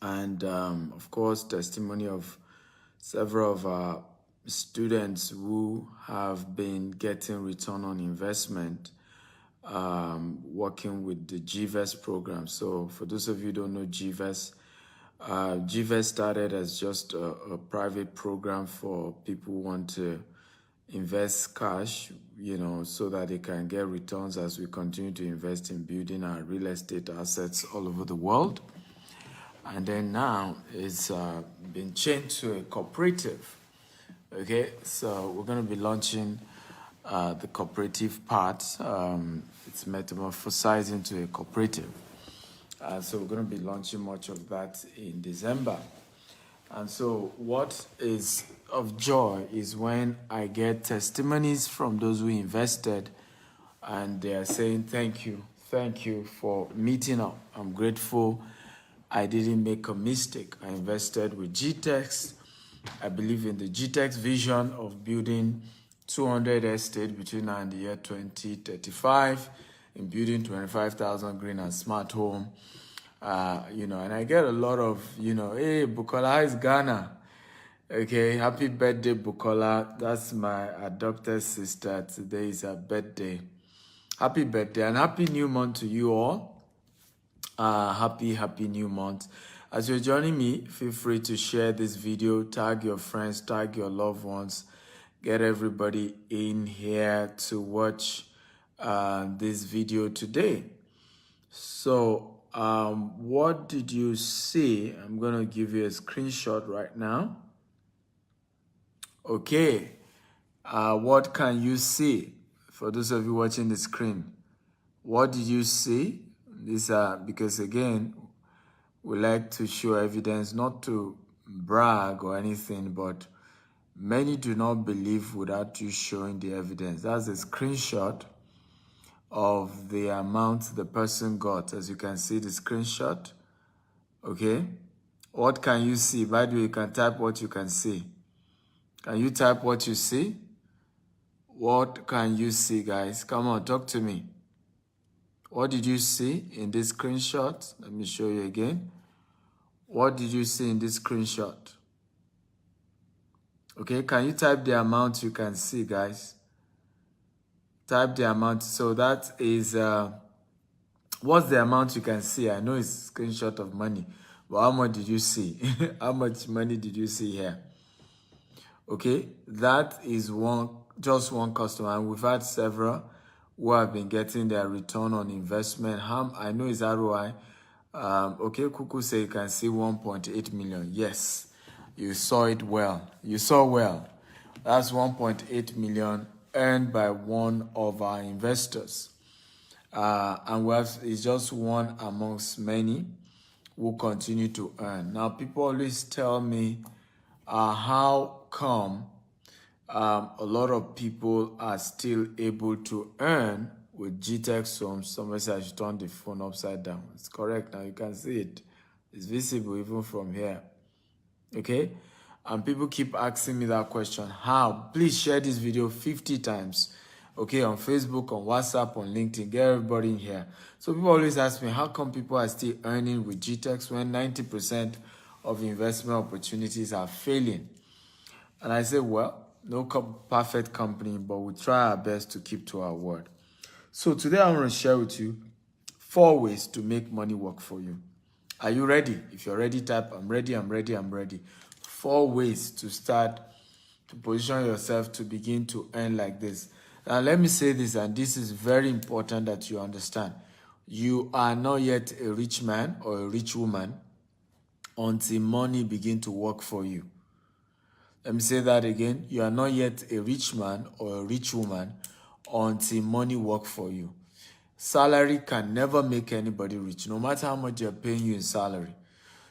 And of course, testimony of several of our students who have been getting return on investment working with the GVES program. So for those of you who don't know GVES, GVES started as just a private program for people who want to invest cash, so that they can get returns as we continue to invest in building our real estate assets all over the world. And then now it's been changed to a cooperative. Okay, so we're going to be launching the cooperative part. It's metamorphosized into a cooperative. So we're going to be launching much of that in December. And so what is of joy is when I get testimonies from those who invested and they are saying, thank you for meeting up. I'm grateful. I didn't make a mistake. I invested with GTEX. I believe in the GTEX vision of building 200 estates between now and the year 2035, in building 25,000 green and smart home. And I get a lot of, hey, Bukola is Ghana. Okay, happy birthday, Bukola. That's my adopted sister. Today is her birthday. Happy birthday and happy new month to you all. Happy new month. As you're joining me, feel free to share this video, tag your friends, tag your loved ones, get everybody in here to watch this video today. So what did you see? I'm gonna give you a screenshot right now. Okay, what can you see? For those of you watching the screen, what did you see? These are, because again, we like to show evidence, not to brag or anything, but many do not believe without you showing the evidence. That's a screenshot of the amount the person got. As you can see the screenshot. Okay, what can you see? By the way, you can type what you can see. Can you type what you see? What can you see, guys? Come on, talk to me. What did you see in this screenshot? Let me show you again. What did you see in this screenshot? Okay, can you type the amount you can see, guys? Type the amount. So that is, what's the amount you can see? I know it's a screenshot of money, but how much did you see? How much money did you see here? Okay, that is just one customer, and we've had several who have been getting their return on investment. I know it's ROI. Okay, Kuku say you can see 1.8 million. Yes, you saw it well. You saw well. That's 1.8 million earned by one of our investors. And it's just one amongst many who continue to earn. Now, people always tell me, how come a lot of people are still able to earn with GTEX homes? Somebody said I should turn the phone upside down. It's correct. Now you can see it. It's visible even from here. Okay? And people keep asking me that question. How? Please share this video 50 times. Okay, on Facebook, on WhatsApp, on LinkedIn. Get everybody in here. So people always ask me, how come people are still earning with GTEX when 90% of investment opportunities are failing? And I say, well, no perfect company, but we try our best to keep to our word. So today I want to share with you 4 ways to make money work for you. Are you ready? If you're ready, type, I'm ready, I'm ready, I'm ready. 4 ways to start to position yourself to begin to earn like this. Now let me say this, and this is very important that you understand. You are not yet a rich man or a rich woman until money begin to work for you. Let me say that again. You are not yet a rich man or a rich woman until money works for you. Salary can never make anybody rich, no matter how much they're paying you in salary.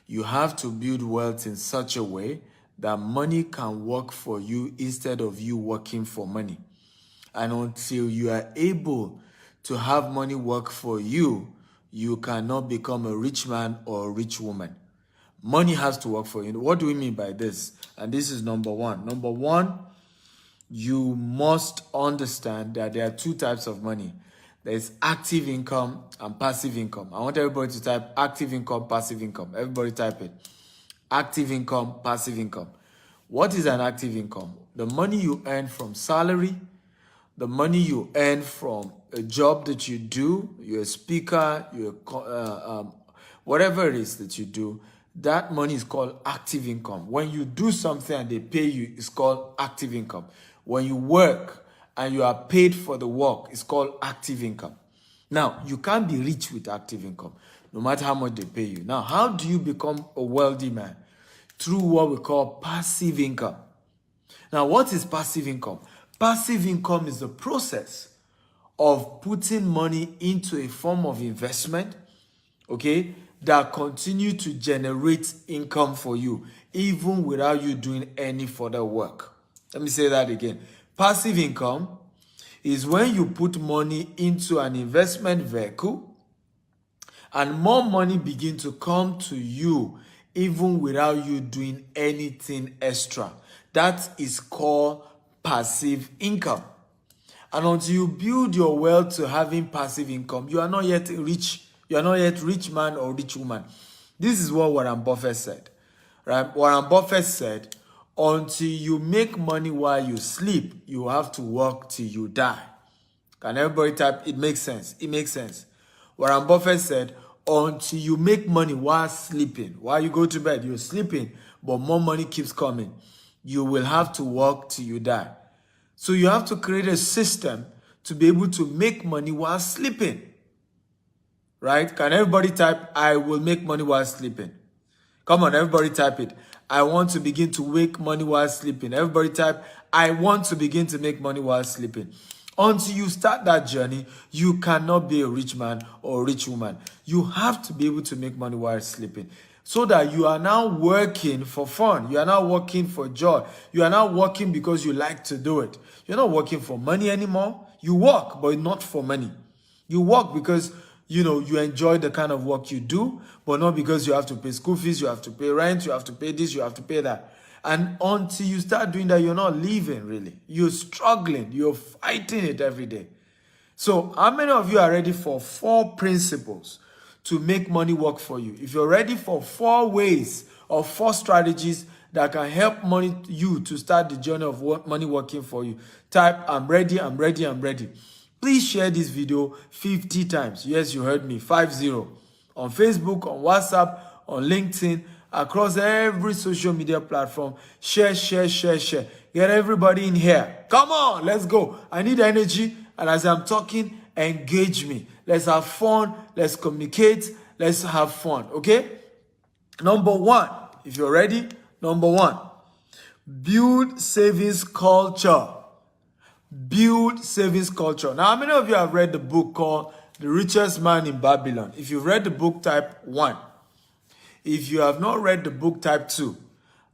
You have to build wealth in such a way that money can work for you instead of you working for money. And until you are able to have money work for you, you cannot become a rich man or a rich woman. Money has to work for you. What do we mean by this? And this is number one. Number one, you must understand that there are 2 types of money. There's active income and passive income. I want everybody to type active income, passive income. Everybody type it. Active income, passive income. What is an active income? The money you earn from salary, the money you earn from a job that you do, you're a speaker, whatever it is that you do, that money is called active income. When you do something and they pay you, it's called active income. When you work and you are paid for the work, it's called active income. Now, you can't be rich with active income, no matter how much they pay you. Now, how do you become a wealthy man? Through what we call passive income. Now, what is passive income? Passive income is the process of putting money into a form of investment, okay, that continue to generate income for you, even without you doing any further work. Let me say that again. Passive income is when you put money into an investment vehicle and more money begin to come to you even without you doing anything extra. That is called passive income. And until you build your wealth to having passive income, you are not yet rich. You are not yet rich man or rich woman. This is what Warren Buffett said. Right? Warren Buffett said, until you make money while you sleep, you have to work till you die. Can everybody type? It makes sense. It makes sense. Warren Buffett said, until you make money while sleeping, while you go to bed, you're sleeping, but more money keeps coming. You will have to work till you die. So you have to create a system to be able to make money while sleeping. Right? Can everybody type, I will make money while sleeping? Come on, everybody type it. I want to begin to make money while sleeping. Everybody type, I want to begin to make money while sleeping. Until you start that journey, you cannot be a rich man or a rich woman. You have to be able to make money while sleeping. So that you are now working for fun. You are now working for joy. You are now working because you like to do it. You're not working for money anymore. You work, but not for money. You work because, you enjoy the kind of work you do, but not because you have to pay school fees, you have to pay rent, you have to pay this, you have to pay that. And until you start doing that, you're not living, really. You're struggling. You're fighting it every day. So how many of you are ready for 4 principles to make money work for you? If you're ready for 4 ways or 4 strategies that can help you to start the journey of money working for you, type, I'm ready, I'm ready, I'm ready. Please share this video 50 times. Yes, you heard me, 50. On Facebook, on WhatsApp, on LinkedIn, across every social media platform. Share, share, share, share. Get everybody in here. Come on, let's go. I need energy. And as I'm talking, engage me. Let's have fun. Let's communicate. Let's have fun. Okay? Number 1, if you're ready, number 1, build savings culture. Build savings culture. Now, how many of you have read the book called The Richest Man in Babylon? If you've read the book, type 1. If you have not read the book, type 2.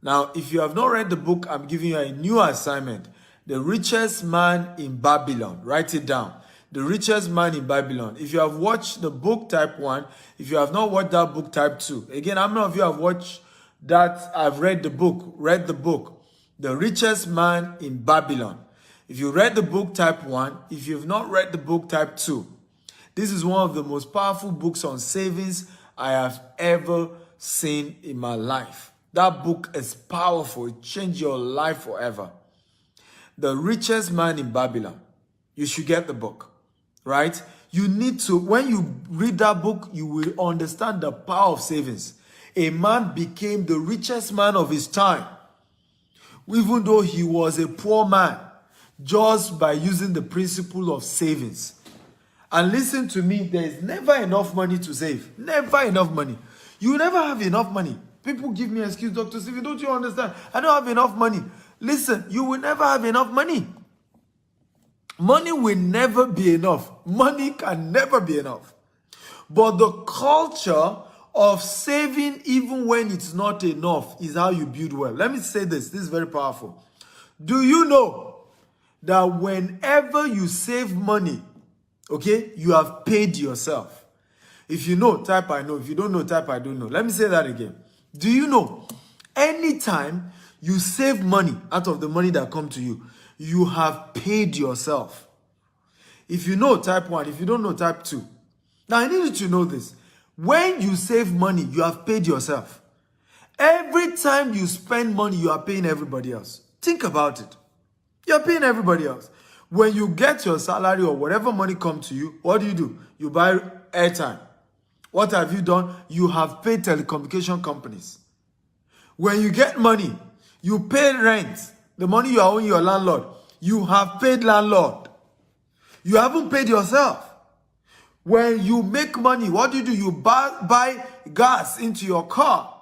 Now, if you have not read the book, I'm giving you a new assignment. The Richest Man in Babylon. Write it down. The Richest Man in Babylon. If you have watched the book, type 1. If you have not watched that book, type 2. Again, how many of you have watched that? I've read the book. Read the book. The Richest Man in Babylon. If you read the book, type 1. If you've not read the book, type 2. This is one of the most powerful books on savings I have ever seen in my life. That book is powerful. It changed your life forever. The Richest Man in Babylon. You should get the book, right? You need to, when you read that book, you will understand the power of savings. A man became the richest man of his time, even though he was a poor man, just by using the principle of savings. And listen to me, there is never enough money to save. Never enough money. You never have enough money. People give me an excuse, Dr. Stephen, don't you understand? I don't have enough money. Listen, you will never have enough money. Money will never be enough. Money can never be enough. But the culture of saving even when it's not enough is how you build wealth. Let me say this. This is very powerful. Do you know that whenever you save money, okay, you have paid yourself? If you know, type I know. If you don't know, type I don't know. Let me say that again. Do you know, anytime you save money out of the money that comes to you, you have paid yourself. If you know, type 1. If you don't know, type 2. Now, I need you to know this. When you save money, you have paid yourself. Every time you spend money, you are paying everybody else. Think about it. You're paying everybody else. When you get your salary or whatever money comes to you, what do? You buy airtime. What have you done? You have paid telecommunication companies. When you get money, you pay rent. The money you are owing your landlord. You have paid landlord. You haven't paid yourself. When you make money, what do? You buy gas into your car.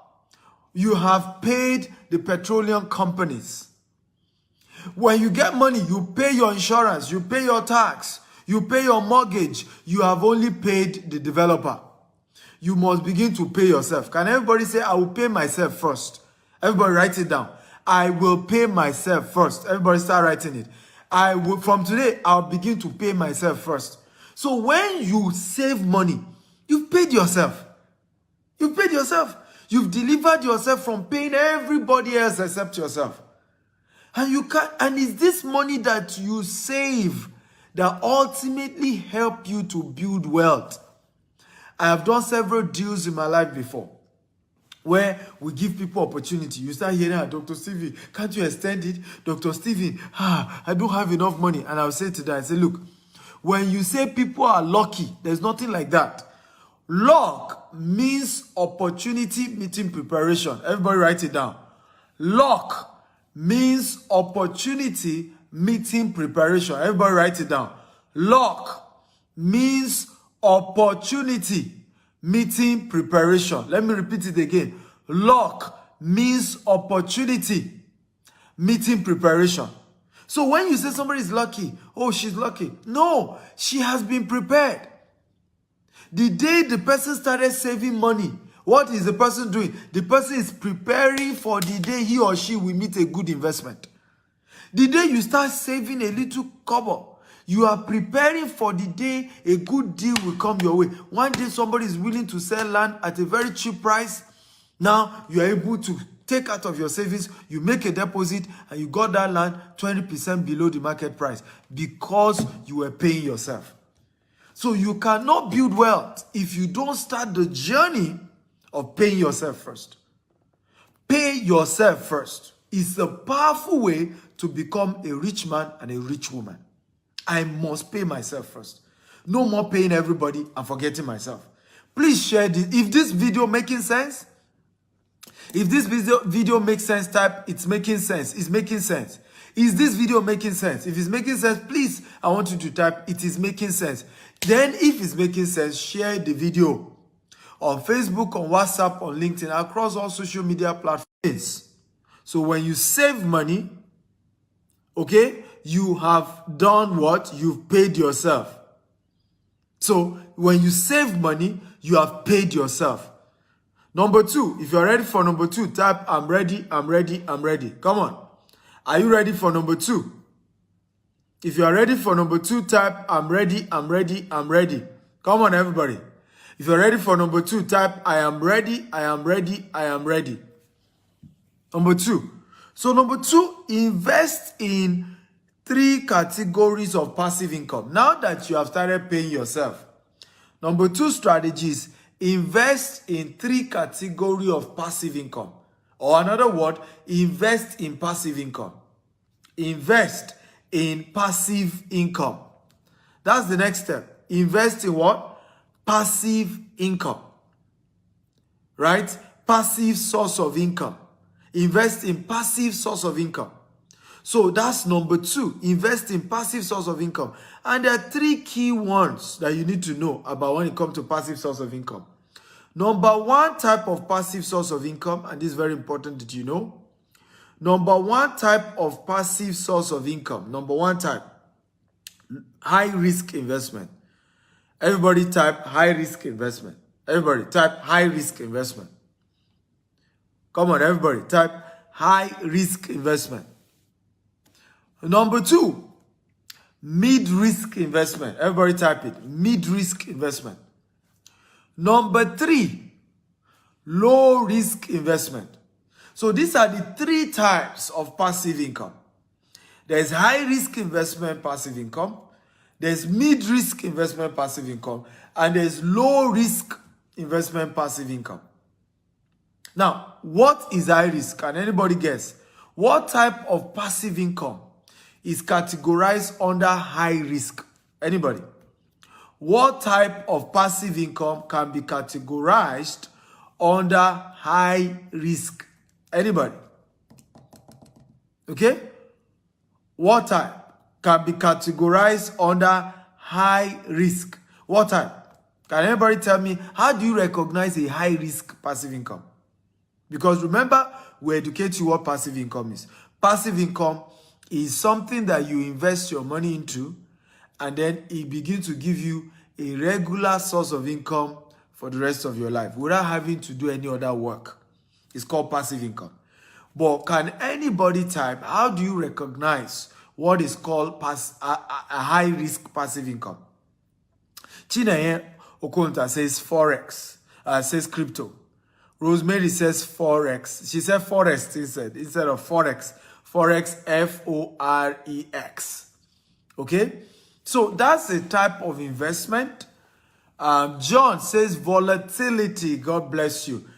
You have paid the petroleum companies. When you get money, you pay your insurance, you pay your tax, you pay your mortgage. You have only paid the developer. You must begin to pay yourself. Can everybody say, I will pay myself first? Everybody write it down. I will pay myself first. Everybody start writing it. From today, I'll begin to pay myself first. So when you save money, you've paid yourself. You've paid yourself. You've delivered yourself from paying everybody else except yourself. And it's this money that you save that ultimately help you to build wealth. I have done several deals in my life before where we give people opportunity. You start hearing, Dr. Stephen, can't you extend it? Dr. Stephen, I don't have enough money. And I'll say to them, I say, look, when you say people are lucky, there's nothing like that. Luck means opportunity meeting preparation. Everybody write it down. Luck means opportunity meeting preparation. Everybody write it down. Luck means opportunity meeting preparation. Let me repeat it again. Luck means opportunity meeting preparation. So when you say somebody is lucky, oh, she's lucky. No, she has been prepared. The day the person started saving money, what is the person doing? The person is preparing for the day he or she will meet a good investment. The day you start saving a little cover, you are preparing for the day a good deal will come your way. One day somebody is willing to sell land at a very cheap price. Now you are able to take out of your savings, you make a deposit, and you got that land 20% below the market price because you were paying yourself. So you cannot build wealth if you don't start the journey of paying yourself first. Pay yourself first. It's a powerful way to become a rich man and a rich woman. I must pay myself first. No more paying everybody and forgetting myself. Please share this. If this video making sense, if this video makes sense, type it's making sense. It's making sense. Is this video making sense? If it's making sense, please, I want you to type it is making sense. Then if it's making sense, share the video on Facebook, on WhatsApp, on LinkedIn, across all social media platforms. So when you save money, okay, you have done what? You've paid yourself. So when you save money, you have paid yourself. Number 2, if you're ready for number 2, type I'm ready, I'm ready, I'm ready. Come on. Are you ready for number 2? If you are ready for number 2, type I'm ready, I'm ready, I'm ready. Come on, everybody. If you're ready for number 2, type I am ready, I am ready, I am ready. Number 2. So number 2, invest in 3 categories of passive income. Now that you have started paying yourself. Number 2 strategies, invest in 3 categories of passive income. Or another word, invest in passive income. Invest in passive income. That's the next step. Invest in what? Passive income. Right? Passive source of income. Invest in passive source of income. So that's number 2. Invest in passive source of income. And there are 3 key ones that you need to know about when it comes to passive source of income. Number 1 type of passive source of income, and this is very important that you know. Number 1 type of passive source of income. Number 1 type, high risk investment. Everybody type high risk investment. Everybody type high risk investment. Come on, everybody type high risk investment. Number 2, mid risk investment. Everybody type it, mid risk investment. Number 3, low risk investment. So these are the 3 types of passive income. There's high risk investment passive income. There's mid-risk investment passive income, and there's low-risk investment passive income. Now, what is high risk? Can anybody guess? What type of passive income is categorized under high risk? Anybody? What type of passive income can be categorized under high risk? Anybody? Okay? What type can be categorized under high risk? What type? Can anybody tell me, how do you recognize a high risk passive income? Because remember, we educate you what passive income is. Passive income is something that you invest your money into, and then it begins to give you a regular source of income for the rest of your life without having to do any other work. It's called passive income. But can anybody type, how do you recognize what is called a high-risk passive income? Chineye Okonta says Forex, says crypto. Rosemary says Forex. She said Forex instead of Forex. Forex, Forex. Okay? So that's a type of investment. John says volatility. God bless you.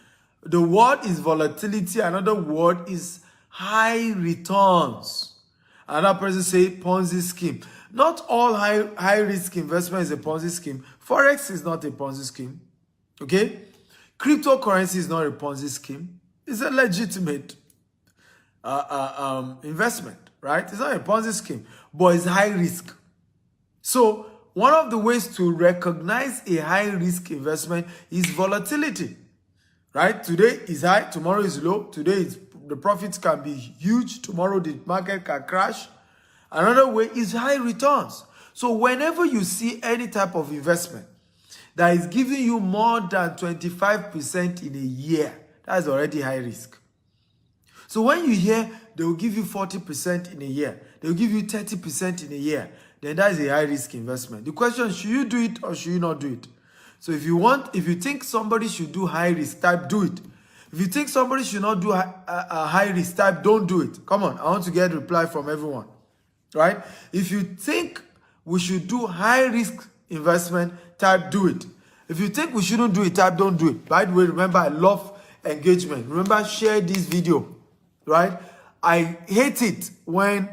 The word is volatility. Another word is high returns. Another person say Ponzi scheme. Not all high risk investment is a Ponzi scheme. Forex is not a Ponzi scheme. Okay? Cryptocurrency is not a Ponzi scheme. It's a legitimate investment, right? It's not a Ponzi scheme, but it's high risk. So one of the ways to recognize a high risk investment is volatility, right? Today is high, tomorrow is low. Today the profits can be huge. Tomorrow the market can crash. Another way is high returns. So whenever you see any type of investment that is giving you more than 25% in a year, that is already high risk. So when you hear they will give you 40% in a year, they will give you 30% in a year, then that is a high risk investment. The question is, should you do it or should you not do it? So if you think somebody should do high risk, type do it. If you think somebody should not do a high risk, type don't do it. Come on, I want to get a reply from everyone. Right? If you think we should do high risk investment, type do it. If you think we shouldn't do it, type don't do it. By the way, remember, I love engagement. Remember, share this video. Right? I hate it when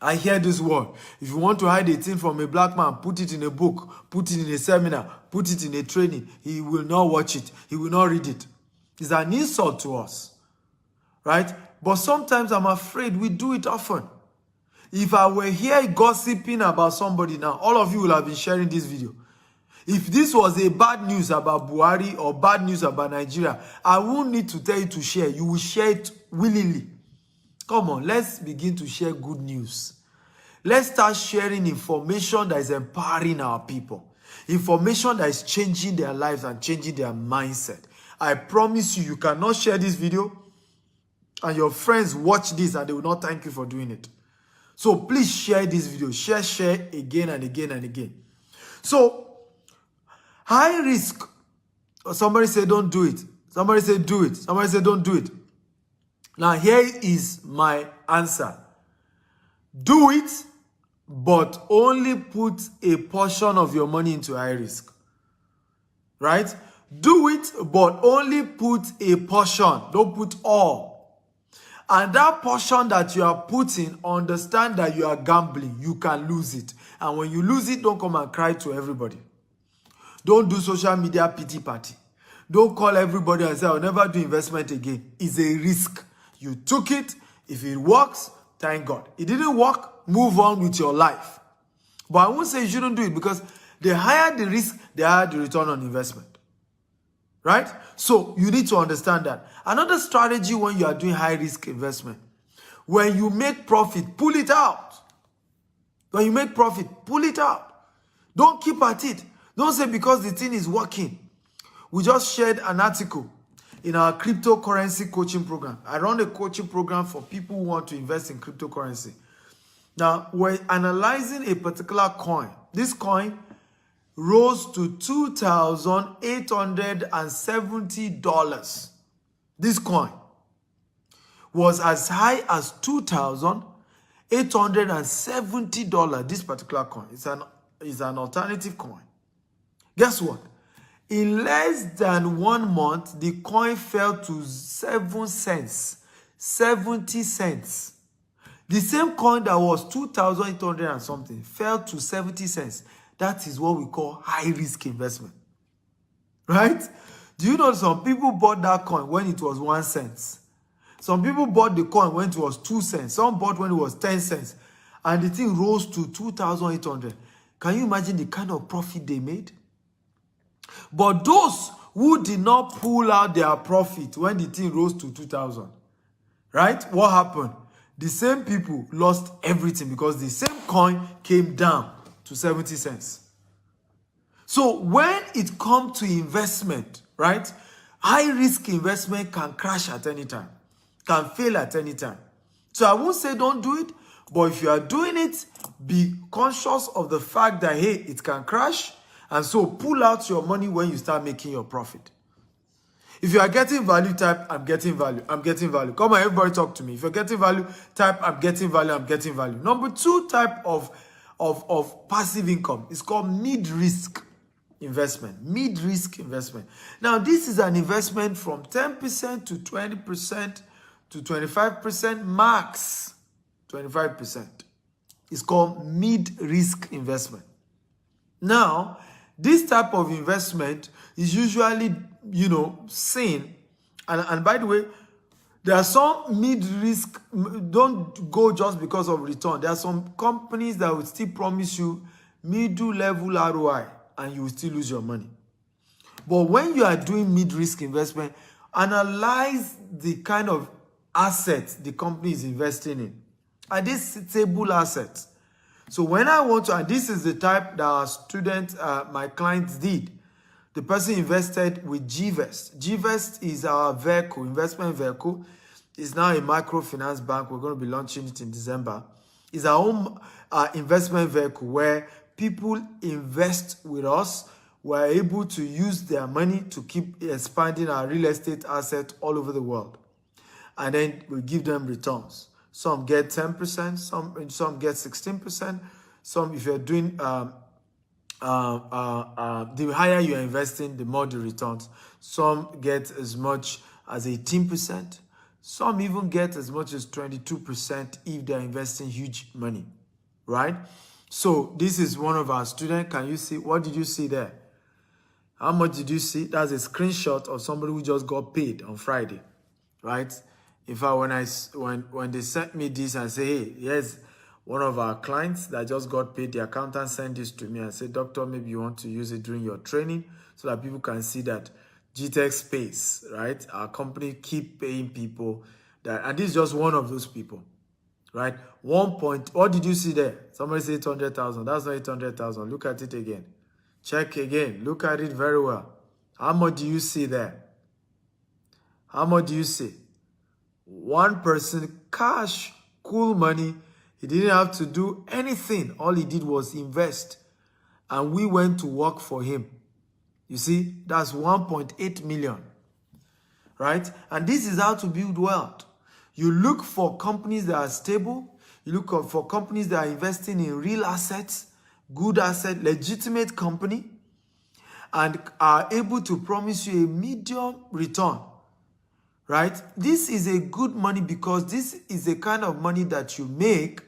I hear this word. If you want to hide a thing from a black man, put it in a book, put it in a seminar, put it in a training. He will not watch it. He will not read it. It's an insult to us. Right? But sometimes I'm afraid we do it often. If I were here gossiping about somebody now, all of you will have been sharing this video. If this was a bad news about Buhari or bad news about Nigeria, I won't need to tell you to share. You will share it willingly. Come on, let's begin to share good news. Let's start sharing information that is empowering our people. Information that is changing their lives and changing their mindset. I promise you, you cannot share this video and your friends watch this and they will not thank you for doing it. So please share this video. Share again and again and again. So, high risk. Somebody say don't do it. Somebody say do it. Somebody say don't do it. Now here is my answer. Do it, but only put a portion of your money into high risk. Right? Do it, but only put a portion. Don't put all. And that portion that you are putting, understand that you are gambling. You can lose it. And when you lose it, don't come and cry to everybody. Don't do social media pity party. Don't call everybody and say, I'll never do investment again. It's a risk. You took it. If it works, thank God. It didn't work, move on with your life. But I won't say you shouldn't do it because the higher the risk, the higher the return on investment. Right? So you need to understand that. Another strategy when you are doing high risk investment, when you make profit, pull it out. When you make profit, pull it out. Don't keep at it. Don't say because the thing is working. We just shared an article in our cryptocurrency coaching program. I run a coaching program for people who want to invest in cryptocurrency. Now, we're analyzing a particular coin. This coin rose to $2,870. This coin was as high as $2,000. $870. This particular coin is an alternative coin. Guess what? In less than 1 month, the coin fell to 7 cents, 70 cents. The same coin that was 2,800 and something fell to 70 cents. That is what we call high-risk investment. Right? Do you know some people bought that coin when it was 1 cent? Some people bought the coin when it was 2 cents. Some bought when it was 10 cents. And the thing rose to 2,800. Can you imagine the kind of profit they made? But those who did not pull out their profit when the thing rose to 2,000, right? What happened? The same people lost everything because the same coin came down to 70 cents. So when it comes to investment, right? High-risk investment can crash at any time, can fail at any time. So I won't say don't do it, but if you are doing it, be conscious of the fact that, hey, it can crash. And so pull out your money when you start making your profit. If you are getting value, type, I'm getting value. I'm getting value. Come on, everybody talk to me. If you're getting value, type, I'm getting value. I'm getting value. Number 2 type of passive income is called mid-risk investment. Mid-risk investment. Now, this is an investment from 10% to 20% to 25% max. 25%. It's called mid-risk investment. Now, this type of investment is usually, seen. And by the way, there are some mid-risk, don't go just because of return. There are some companies that will still promise you middle level ROI and you will still lose your money. But when you are doing mid-risk investment, analyze the kind of assets the company is investing in. Are these stable assets? So when I want to, and this is the type that our students, my clients did. The person invested with GVest. GVest is our vehicle, investment vehicle. It's now a microfinance bank. We're going to be launching it in December. It's our own investment vehicle where people invest with us. We're able to use their money to keep expanding our real estate asset all over the world. And then we give them returns. Some get 10%, some get 16%. Some, if you're doing, the higher you're investing, the more the returns. Some get as much as 18%. Some even get as much as 22% if they're investing huge money, right? So this is one of our students. Can you see? What did you see there? How much did you see? That's a screenshot of somebody who just got paid on Friday, right? In fact, when they sent me this and say, hey, here's one of our clients that just got paid, the accountant sent this to me and said, doctor, maybe you want to use it during your training so that people can see that GTech space, right? Our company keep paying people that, and this is just one of those people, right? What did you see there? Somebody said 800,000. That's not 800,000. Look at it again. Check again. Look at it very well. How much do you see there? How much do you see? One person, cash, cool money. He didn't have to do anything. All he did was invest. And we went to work for him. You see, that's 1.8 million. Right? And this is how to build wealth. You look for companies that are stable. You look for companies that are investing in real assets, good asset, legitimate company, and are able to promise you a medium return. Right? This is a good money because this is the kind of money that you make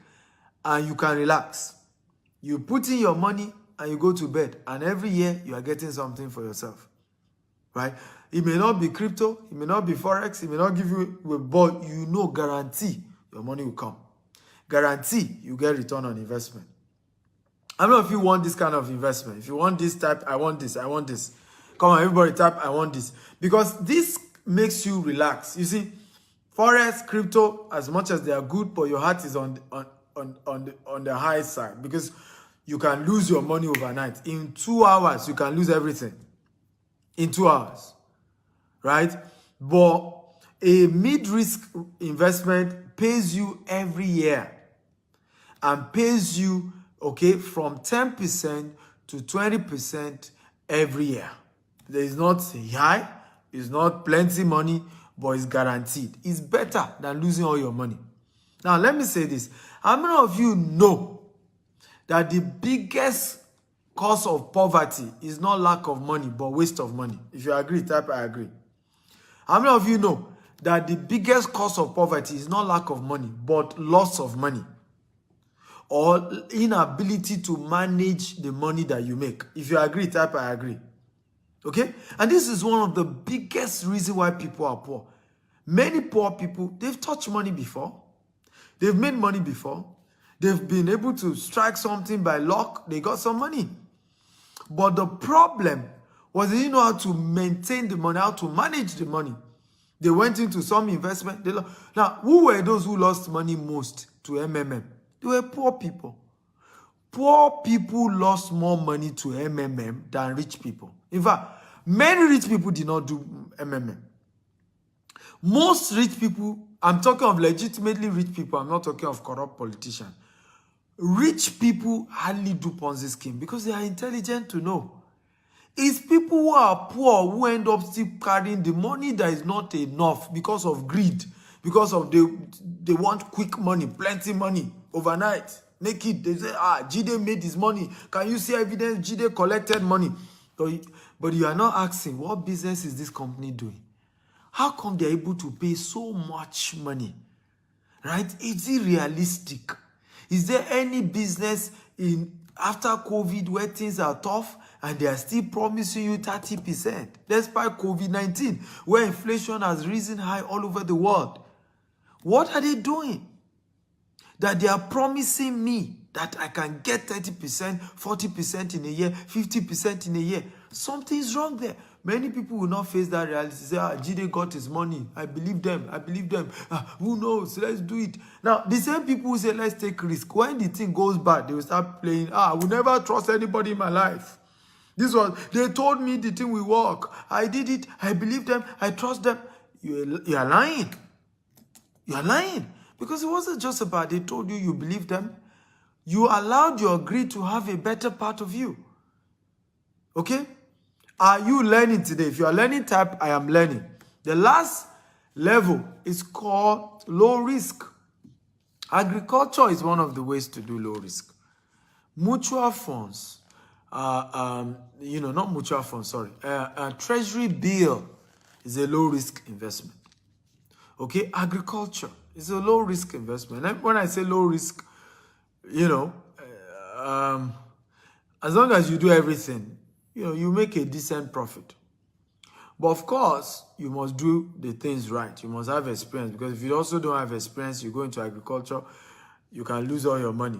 and you can relax. You put in your money and you go to bed, and every year you are getting something for yourself. Right? It may not be crypto, it may not be forex, it may not give you, but you know, guarantee your money will come. Guarantee you get return on investment. I don't know if you want this kind of investment. If you want this type, I want this, I want this. Come on, everybody type, I want this. Because this makes you relax. You see, forex, crypto, as much as they are good, but your heart is on the high side because you can lose your money overnight. In 2 hours, you can lose everything. In 2 hours, right? But a mid-risk investment pays you every year and pays you, okay, from 10% to 20% every year. There is not high. It's not plenty money, but it's guaranteed. It's better than losing all your money. Now, let me say this. How many of you know that the biggest cause of poverty is not lack of money, but waste of money? If you agree, type I agree. How many of you know that the biggest cause of poverty is not lack of money, but loss of money? Or inability to manage the money that you make? If you agree, type I agree. Okay? And this is one of the biggest reasons why people are poor. Many poor people, they've touched money before. They've made money before. They've been able to strike something by luck. They got some money. But the problem was they didn't know how to maintain the money, how to manage the money. They went into some investment. Now, who were those who lost money most to MMM? They were poor people. Poor people lost more money to MMM than rich people. In fact, many rich people did not do MMM. Most rich people, I'm talking of legitimately rich people, I'm not talking of corrupt politicians. Rich people hardly do Ponzi scheme because they are intelligent to know. It's people who are poor who end up still carrying the money that is not enough because of greed, because of they want quick money, plenty money, overnight. Make it, they say, Jide made his money. Can you see evidence Jide collected money? But you are not asking, what business is this company doing? How come they're able to pay so much money? Right? Is it realistic? Is there any business after COVID where things are tough and they are still promising you 30%? Despite COVID-19, where inflation has risen high all over the world. What are they doing? That they are promising me that I can get 30%, 40% in a year, 50% in a year. Something's wrong there. Many people will not face that reality. Say, Jide got his money. I believe them. I believe them. Who knows? Let's do it. Now, the same people who say, let's take risk. When the thing goes bad, they will start playing, I will never trust anybody in my life. They told me the thing will work. I did it. I believe them. I trust them. You are lying. You are lying. Because it wasn't just about they told you you believe them. You allowed your greed to have a better part of you. Okay? Are you learning today? If you are learning, type I am learning. The last level is called low risk. Agriculture is one of the ways to do low risk. Mutual funds, not mutual funds, sorry. A treasury bill is a low risk investment. Okay, agriculture is a low risk investment. And when I say low risk, as long as you do everything, you make a decent profit. But of course, you must do the things right. You must have experience, because if you also don't have experience, you go into agriculture, you can lose all your money.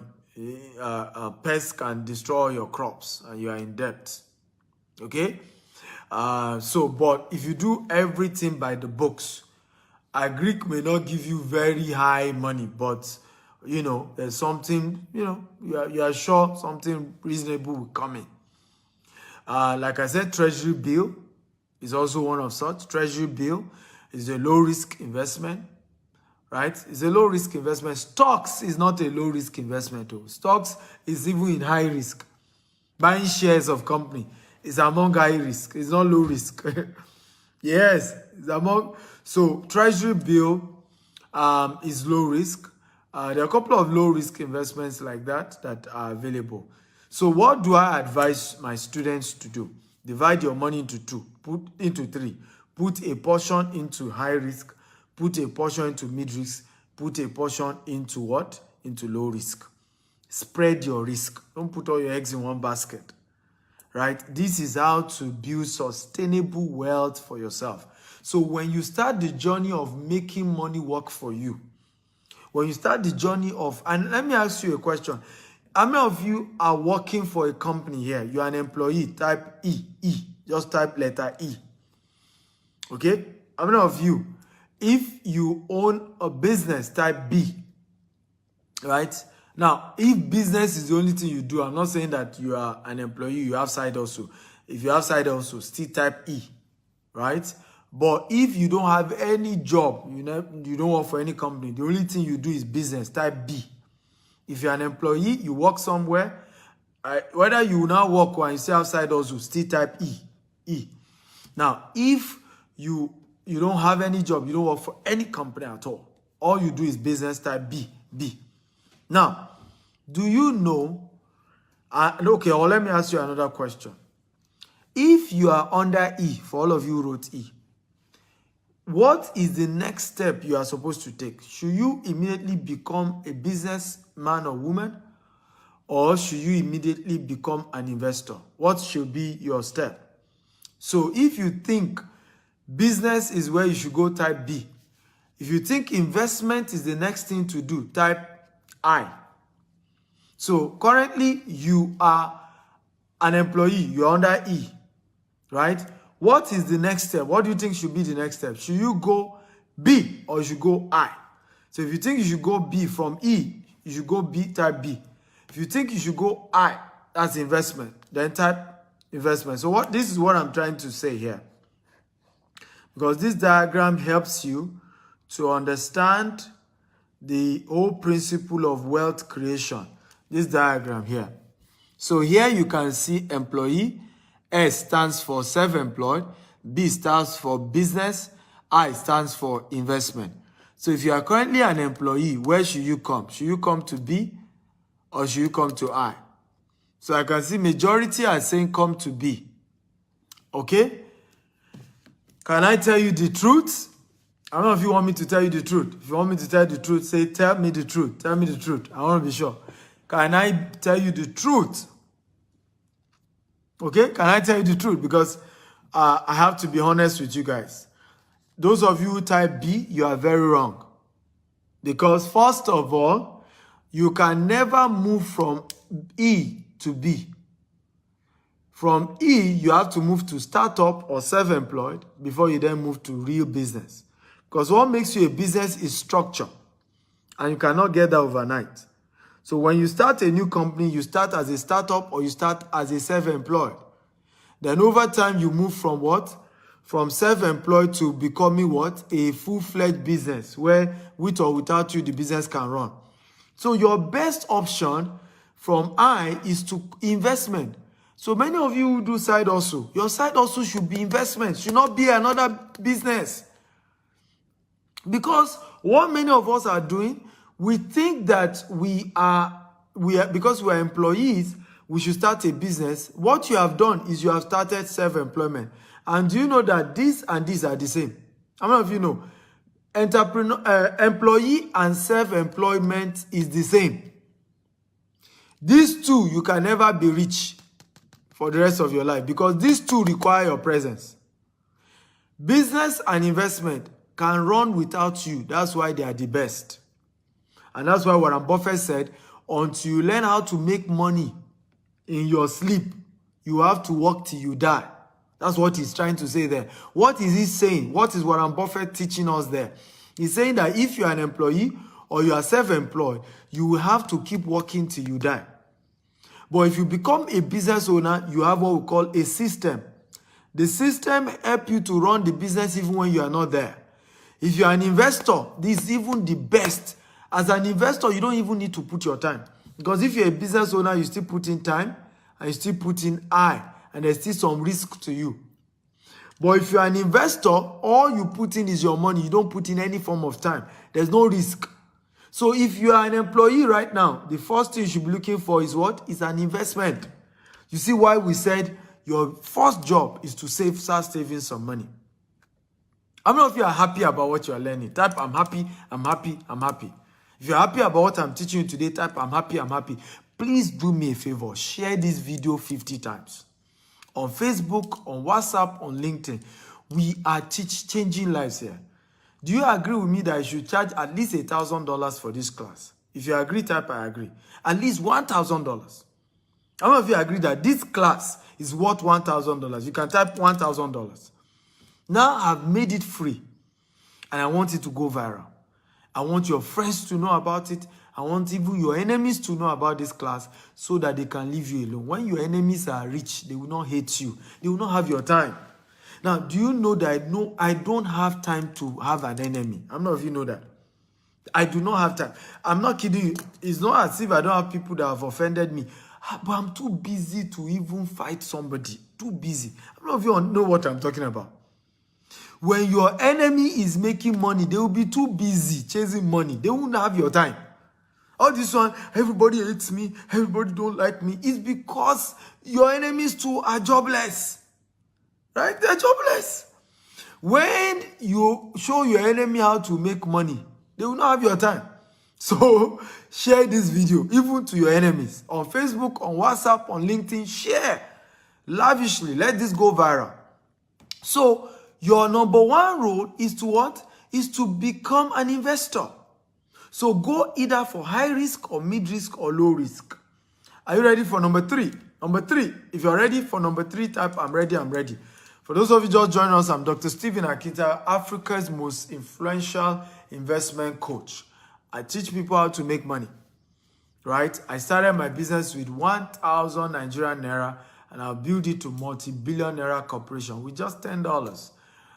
Pests can destroy your crops and you are in debt. Okay? But if you do everything by the books, Agric may not give you very high money, but there's something, you are sure something reasonable will come in. Like I said, treasury bill is also one of such. Treasury bill is a low risk investment, right? It's a low risk investment. Stocks is not a low risk investment though. Stocks is even in high risk. Buying shares of company is among high risk. It's not low risk. Yes, it's among. So treasury bill is low risk. There are a couple of low risk investments like that are available. So what do I advise my students to do? Divide your money into three. Put a portion into high risk, put a portion into mid risk, put a portion into what? Into low risk. Spread your risk. Don't put all your eggs in one basket. Right? This is how to build sustainable wealth for yourself. So when you start the journey of making money work for you, when you start the journey of, and let me ask you a question. How many of you are working for a company here? You are an employee, type E. Just type letter E. Okay? How many of you, if you own a business, type B. Right? Now, if business is the only thing you do, I'm not saying that you are an employee, you have side hustle. If you have side hustle, still type E. Right? But if you don't have any job, you don't work for any company, the only thing you do is business, type B. If you're an employee, you work somewhere, whether you now work or you stay outside also, still type E. Now, if you don't have any job, you don't work for any company at all, All you do is business type B. Now, do you know, okay, or let me ask you another question. If you are under E, for all of you who wrote E, what is the next step you are supposed to take? Should you immediately become a businessman or woman? Or should you immediately become an investor? What should be your step? So if you think business is where you should go, type B. If you think investment is the next thing to do, type I. So currently you are an employee, you're under E, right? What is the next step? What do you think should be the next step? Should you go B or you should go I? So if you think you should go B from E, you should go B, type B. If you think you should go I, that's investment, then type investment. So this is what I'm trying to say here. Because this diagram helps you to understand the whole principle of wealth creation. This diagram here. So here you can see employee. S stands for self-employed. B stands for business. I stands for investment. So if you are currently an employee, where should you come? Should you come to B or should you come to I? So I can see majority are saying come to B. Okay? Can I tell you the truth? I don't know if you want me to tell you the truth. If you want me to tell you the truth, say, tell me the truth. Tell me the truth. I want to be sure. Can I tell you the truth? Okay? Can I tell you the truth? Because I have to be honest with you guys. Those of you who type B, you are very wrong. Because first of all, you can never move from E to B. From E, you have to move to startup or self-employed before you then move to real business. Because what makes you a business is structure. And you cannot get that overnight. So when you start a new company, you start as a startup or you start as a self-employed. Then over time, you move from what? From self-employed to becoming what? A full-fledged business where with or without you, the business can run. So your best option from I is to investment. So many of you who do side hustle, your side hustle should be investment, should not be another business. Because what many of us are doing, we think that we are because we are employees, we should start a business. What you have done is you have started self-employment. And do you know that this and this are the same? How many of you know? Employee and self-employment is the same. These two, you can never be rich for the rest of your life because these two require your presence. Business and investment can run without you. That's why they are the best. And that's why Warren Buffett said, until you learn how to make money in your sleep, you have to work till you die. That's what he's trying to say there. What is he saying? What is Warren Buffett teaching us there? He's saying that if you're an employee or you are self-employed, you will have to keep working till you die. But if you become a business owner, you have what we call a system. The system helps you to run the business even when you are not there. If you are an investor, this is even the best. As an investor, you don't even need to put your time. Because if you're a business owner, you still put in time and you still put in I. And there's still some risk to you. But if you're an investor, all you put in is your money. You don't put in any form of time. There's no risk. So if you are an employee right now, the first thing you should be looking for is what? Is an investment. You see why we said your first job is to start saving some money. How many of you are happy about what you are learning? Type, I'm happy, I'm happy, I'm happy. If you're happy about what I'm teaching you today, type, I'm happy, I'm happy. Please do me a favor. Share this video 50 times. On Facebook, on WhatsApp, on LinkedIn. We are changing lives here. Do you agree with me that I should charge at least $1,000 for this class? If you agree, type I agree. At least $1,000. How many of you agree that this class is worth $1,000? You can type $1,000. Now I've made it free. And I want it to go viral. I want your friends to know about it. I want even your enemies to know about this class so that they can leave you alone. When your enemies are rich, they will not hate you. They will not have your time. Now, do you know that I don't have time to have an enemy? How many of you know that? I do not have time. I'm not kidding you. It's not as if I don't have people that have offended me. But I'm too busy to even fight somebody. Too busy. How many of you know what I'm talking about? When your enemy is making money, they will be too busy chasing money. They won't have your time. All this one, everybody hates me, everybody don't like me. It's because your enemies too are jobless. Right? They're jobless. When you show your enemy how to make money, they will not have your time. So share this video, even to your enemies. On Facebook, on WhatsApp, on LinkedIn, share lavishly. Let this go viral. So your number one role is to what? Is to become an investor. So go either for high risk or mid risk or low risk. Are you ready for number 3? Number 3, if you're ready for number 3, type I'm ready, I'm ready. For those of you just joining us, I'm Dr. Stephen Akita, Africa's most influential investment coach. I teach people how to make money, right? I started my business with 1,000 Nigerian Naira, and I'll build it to multi-billion Naira corporation with just $10.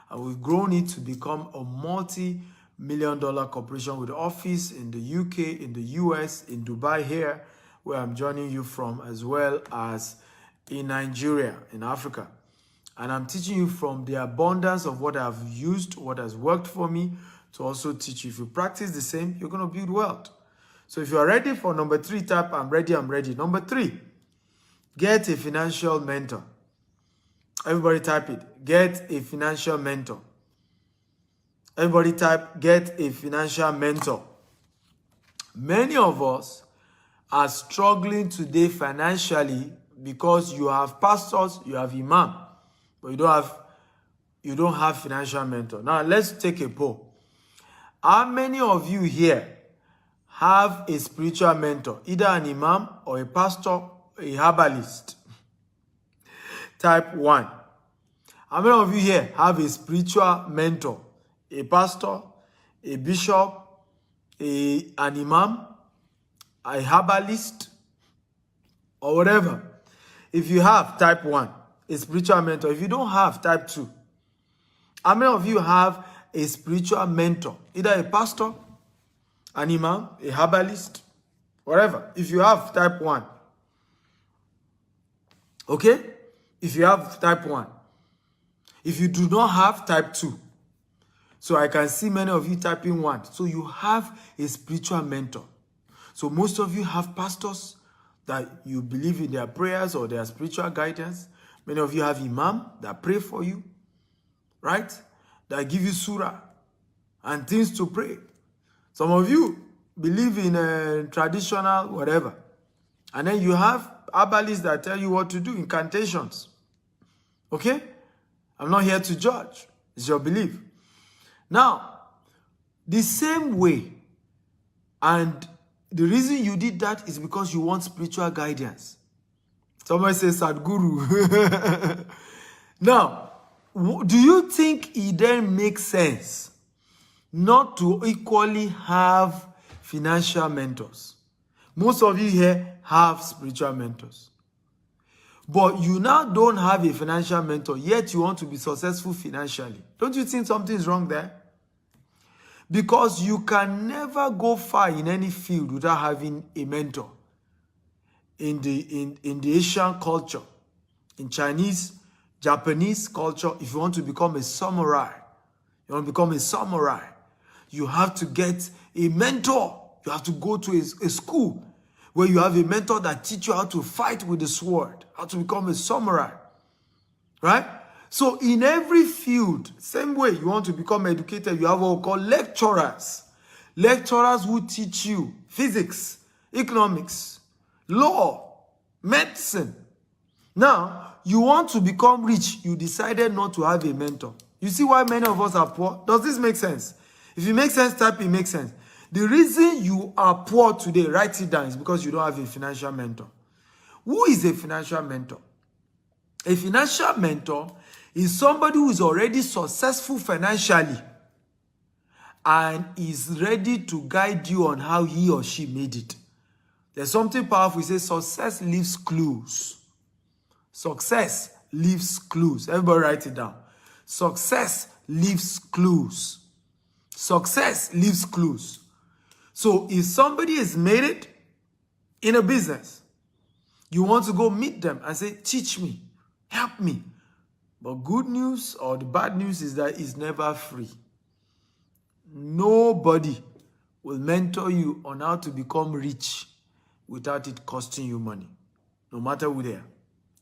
And we've grown it to become a multi-million dollar corporation with office in the UK, in the US, in Dubai here, where I'm joining you from, as well as in Nigeria, in Africa. And I'm teaching you from the abundance of what I've used, what has worked for me, to also teach you. If you practice the same, you're going to build wealth. So if you're ready for number 3, type I'm ready, I'm ready. Number 3, get a financial mentor. Everybody type it. Get a financial mentor. Everybody type, get a financial mentor. Many of us are struggling today financially because you have pastors, you have imam, but you don't have financial mentor. Now let's take a poll. How many of you here have a spiritual mentor, either an imam or a pastor, a herbalist? Type 1. How many of you here have a spiritual mentor, a pastor, a bishop, an imam, a herbalist, or whatever? If you have, type 1, a spiritual mentor. If you don't have, type 2. How many of you have a spiritual mentor, either a pastor, an imam, a herbalist, whatever? If you have, type 1. Okay? If you have, type 1. If you do not have, type 2. So I can see many of you typing 1. So you have a spiritual mentor. So most of you have pastors that you believe in their prayers or their spiritual guidance. Many of you have imam that pray for you, right? That give you surah and things to pray. Some of you believe in traditional whatever. And then you have herbalists that tell you what to do, incantations. Okay? I'm not here to judge. It's your belief. Now, the same way, and the reason you did that is because you want spiritual guidance. Somebody says Sadhguru. Now, do you think it then makes sense not to equally have financial mentors? Most of you here have spiritual mentors. But you now don't have a financial mentor, yet you want to be successful financially. Don't you think something is wrong there? Because you can never go far in any field without having a mentor. In the Asian culture, in Chinese, Japanese culture, if you want to become a samurai, you have to get a mentor. You have to go to a school where you have a mentor that teaches you how to fight with the sword, how to become a samurai, right? So in every field, same way you want to become educated, you have what we call lecturers. Lecturers who teach you physics, economics, law, medicine. Now, you want to become rich, you decided not to have a mentor. You see why many of us are poor? Does this make sense? If it makes sense, type it makes sense. The reason you are poor today, write it down, is because you don't have a financial mentor. Who is a financial mentor? A financial mentor is somebody who is already successful financially and is ready to guide you on how he or she made it. There's something powerful. It says success leaves clues. Success leaves clues. Everybody write it down. Success leaves clues. Success leaves clues. So if somebody has made it in a business, you want to go meet them and say, teach me, help me. But good news or the bad news is that it's never free. Nobody will mentor you on how to become rich without it costing you money. No matter who they are,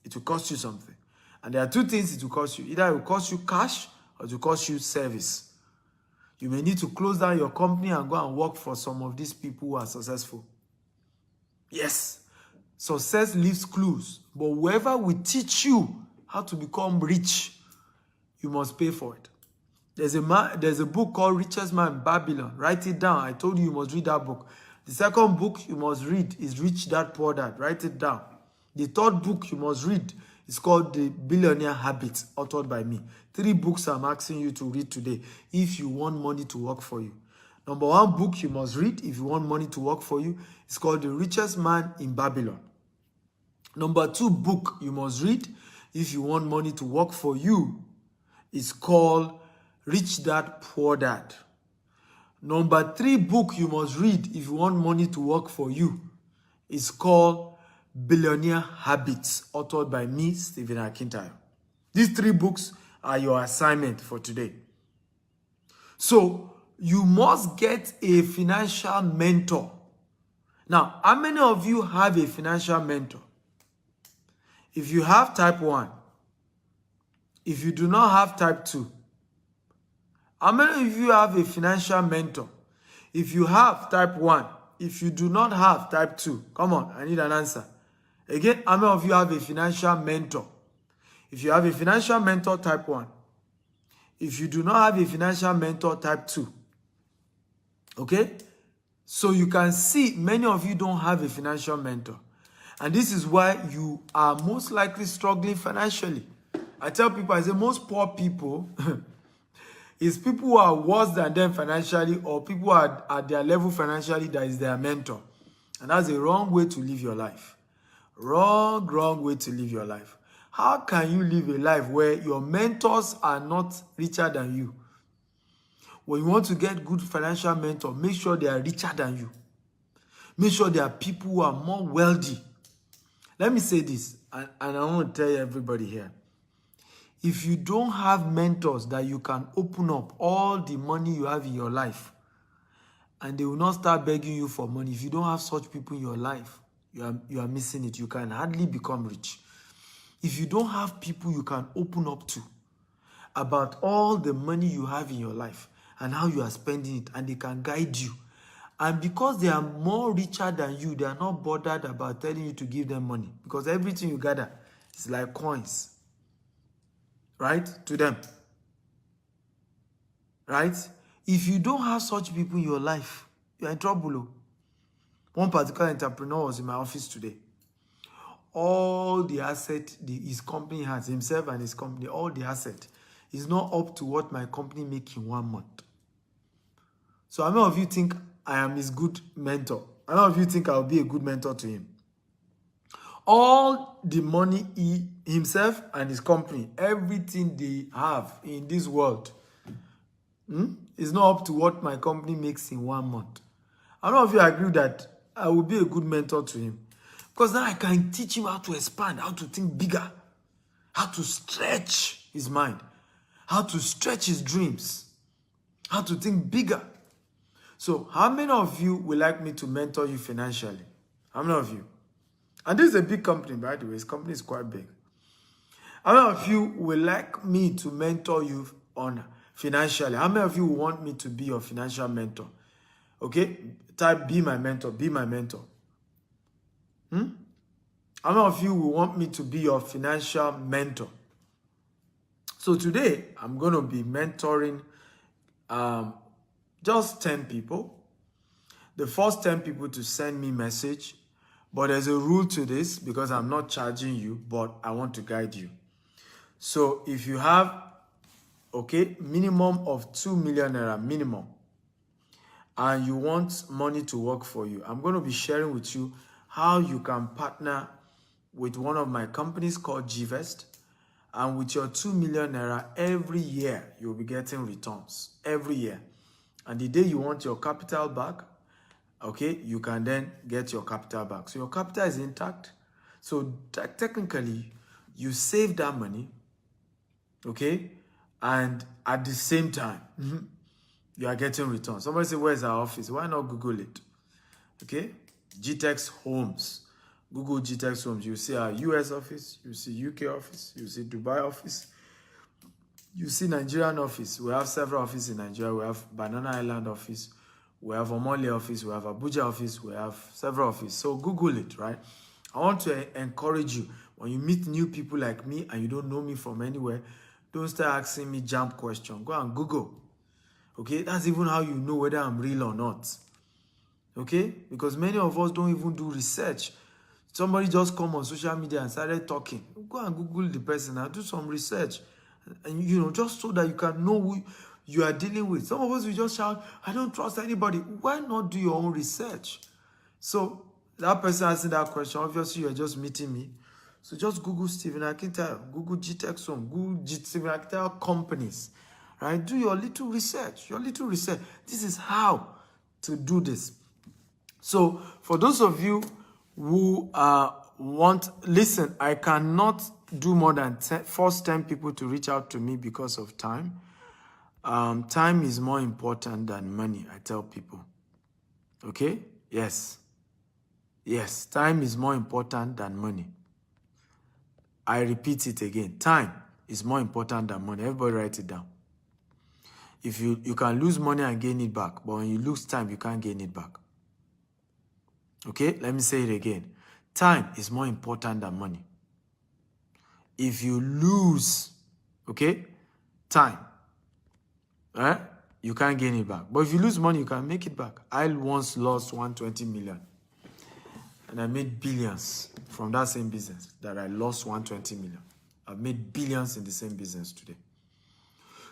it will cost you something. And there are two things it will cost you. Either it will cost you cash or it will cost you service. You may need to close down your company and go and work for some of these people who are successful. Yes, success leaves clues. But whoever will teach you how to become rich, you must pay for it. There's a book called Richest Man in Babylon. Write it down. I told you must read that book. The second book you must read is Rich Dad Poor Dad. Write it down. The third book you must read is called The Billionaire Habits, authored by me. 3 books I'm asking you to read today if you want money to work for you. Number 1 book you must read if you want money to work for you is called The Richest Man in Babylon. Number 2 book you must read if you want money to work for you is called Rich Dad Poor Dad. Number 3 book you must read if you want money to work for you is called Billionaire Habits, authored by me, Stephen Akintayo. These 3 books are your assignment for today. So, you must get a financial mentor. Now, how many of you have a financial mentor? If you have type 1, if you do not have type 2, how many of you have a financial mentor? If you have type 1, if you do not have type 2, come on, I need an answer. Again, how many of you have a financial mentor? If you have a financial mentor, type 1. If you do not have a financial mentor, type 2. Okay? So you can see many of you don't have a financial mentor. And this is why you are most likely struggling financially. I tell people, I say most poor people is people who are worse than them financially, or people who are at their level financially that is their mentor. And that's a wrong way to live your life. Wrong way to live your life. How can you live a life where your mentors are not richer than you? When you want to get good financial mentor, make sure they are richer than you. Make sure they are people who are more wealthy. Let me say this, and I want to tell everybody here. If you don't have mentors that you can open up all the money you have in your life, and they will not start begging you for money, if you don't have such people in your life, you are missing it. You can hardly become rich. If you don't have people you can open up to about all the money you have in your life and how you are spending it, and they can guide you, and because they are more richer than you, they are not bothered about telling you to give them money, because everything you gather is like coins, right, to them, right? If you don't have such people in your life, you're in trouble. One particular entrepreneur was in my office today. All the asset his company has, himself and his company, all the asset is not up to what my company makes in 1 month. So how many of you think I am his good mentor? How many of you think I'll be a good mentor to him? All the money he himself and his company, everything they have in this world, is not up to what my company makes in 1 month. How many of you agree that I will be a good mentor to him? Because now I can teach him how to expand, how to think bigger, how to stretch his mind, how to stretch his dreams, how to think bigger. So how many of you would like me to mentor you financially? How many of you? And this is a big company, by the way. His company is quite big. How many of you would like me to mentor you on financially? How many of you want me to be your financial mentor? Okay? Type be my mentor, be my mentor. How many of you will want me to be your financial mentor? So today, I'm going to be mentoring just 10 people. The first 10 people to send me a message. But there's a rule to this because I'm not charging you, but I want to guide you. So if you have, minimum of 2 million naira minimum, and you want money to work for you, I'm going to be sharing with you how you can partner with one of my companies called GVest, and with your 2 million naira every year, you'll be getting returns every year. And the day you want your capital back, you can then get your capital back. So your capital is intact. So technically, you save that money, Okay? And at the same time, you are getting returns. Somebody say, where's our office? Why not Google it? Okay? GTEx Homes. Google GTEx Homes. You see our US office. You see UK office. You see Dubai office. You see Nigerian office. We have several offices in Nigeria. We have Banana Island office. We have Omole office. We have Abuja office. We have several offices. So Google it, right? I want to encourage you. When you meet new people like me and you don't know me from anywhere, don't start asking me jump questions. Go and Google. Okay? That's even how you know whether I'm real or not. Okay? Because many of us don't even do research. Somebody just come on social media and started talking. Go and Google the person and do some research. And, just so that you can know who you are dealing with. Some of us will just shout, I don't trust anybody. Why not do your own research? So, that person asking that question, obviously you're just meeting me. So just Google Stephen Akintayo, Google GTEx Home, Google Stephen Akintayo companies. Right? Do your little research. This is how to do this. So, for those of you who listen, I cannot do more than force 10 people to reach out to me because of time. Time is more important than money, I tell people. Okay? Yes, time is more important than money. I repeat it again. Time is more important than money. Everybody write it down. If you can lose money and gain it back, but when you lose time, you can't gain it back. Okay? Let me say it again. Time is more important than money. If you lose, time, you can't gain it back. But if you lose money, you can make it back. I once lost 120 million. And I made billions from that same business that I lost 120 million. I've made billions in the same business today.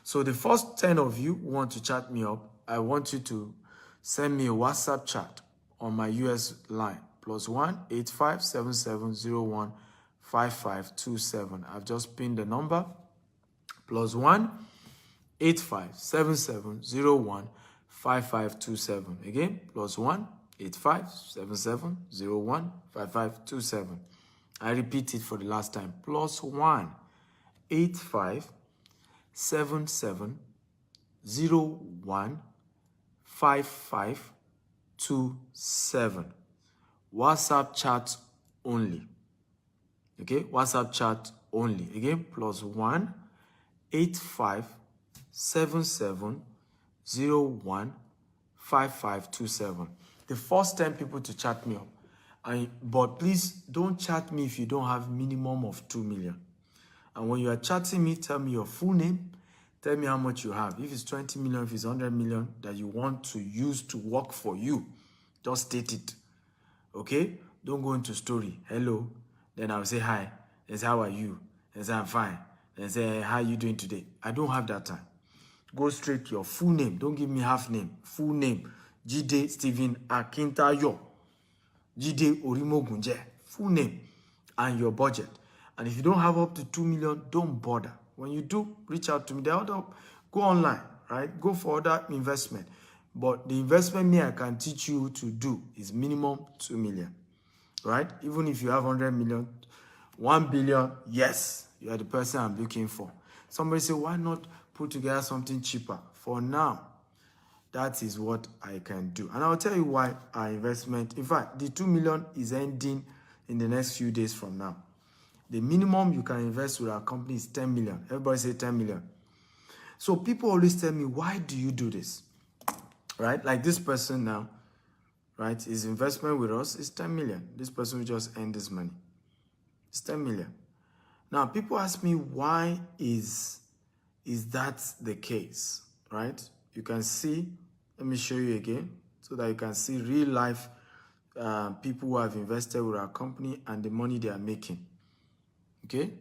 So the first 10 of you who want to chat me up, I want you to send me a WhatsApp chat on my US line. +1 857701 5527. I've just pinned the number. +1 857701 5527. Again, +1 857701 5527. I repeat it for the last time. +1 857701 5527. WhatsApp chat only. Okay, WhatsApp chat only. Again, +1 857701 5527. The first 10 people to chat me up. But please don't chat me if you don't have minimum of 2 million. And when you are chatting me, tell me your full name. Tell me how much you have. If it's 20 million, if it's 100 million that you want to use to work for you, just state it. Okay? Don't go into story. Hello. Then I'll say hi. Then say, how are you? Then say, I'm fine. Then say, how are you doing today? I don't have that time. Go straight to your full name. Don't give me half name. Full name. Jide Stephen Akintayo. Jide Orimogunje. Full name. And your budget. And if you don't have up to 2 million, don't bother. When you do, reach out to me. Go online, right? Go for other investment. But the investment I can teach you to do is minimum 2 million, right? Even if you have 100 million, 1 billion, yes, you are the person I'm looking for. Somebody say, why not put together something cheaper? For now, that is what I can do. And I'll tell you why our investment, in fact, the 2 million is ending in the next few days from now. The minimum you can invest with our company is 10 million. Everybody say 10 million. So people always tell me, why do you do this? Right? Like this person now, right? His investment with us is 10 million. This person will just earn this money. It's 10 million. Now, people ask me, why is that the case? Right? You can see, let me show you again, so that you can see real life people who have invested with our company and the money they are making. Okay?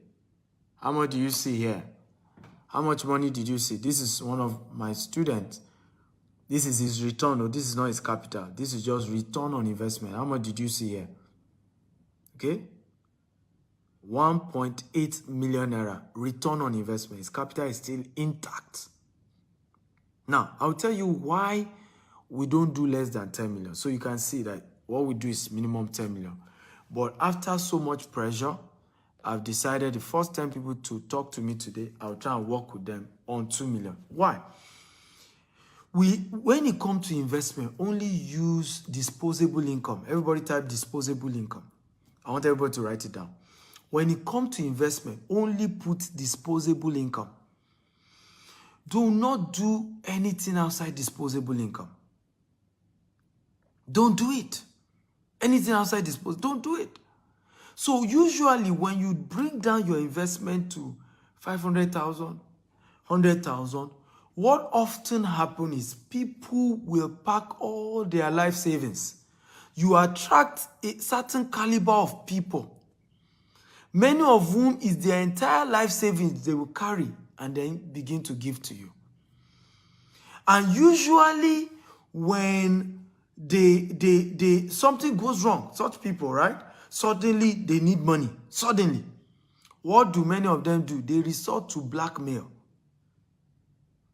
How much do you see here? How much money did you see? This is one of my students. This is his return, or this is not his capital. This is just return on investment. How much did you see here? Okay? 1.8 million naira return on investment. His capital is still intact. Now, I'll tell you why we don't do less than 10 million. So you can see that what we do is minimum 10 million. But after so much pressure, I've decided the first 10 people to talk to me today, I'll try and work with them on 2 million. Why? When it comes to investment, only use disposable income. Everybody type disposable income. I want everybody to write it down. When it comes to investment, only put disposable income. Do not do anything outside disposable income. Don't do it. Anything outside disposable, don't do it. So usually when you bring down your investment to 500,000, 100,000, what often happens is people will pack all their life savings. You attract a certain caliber of people, many of whom is their entire life savings they will carry and then begin to give to you. And usually when something goes wrong, such people, right? Suddenly they need money. Suddenly. What do many of them do? They resort to blackmail.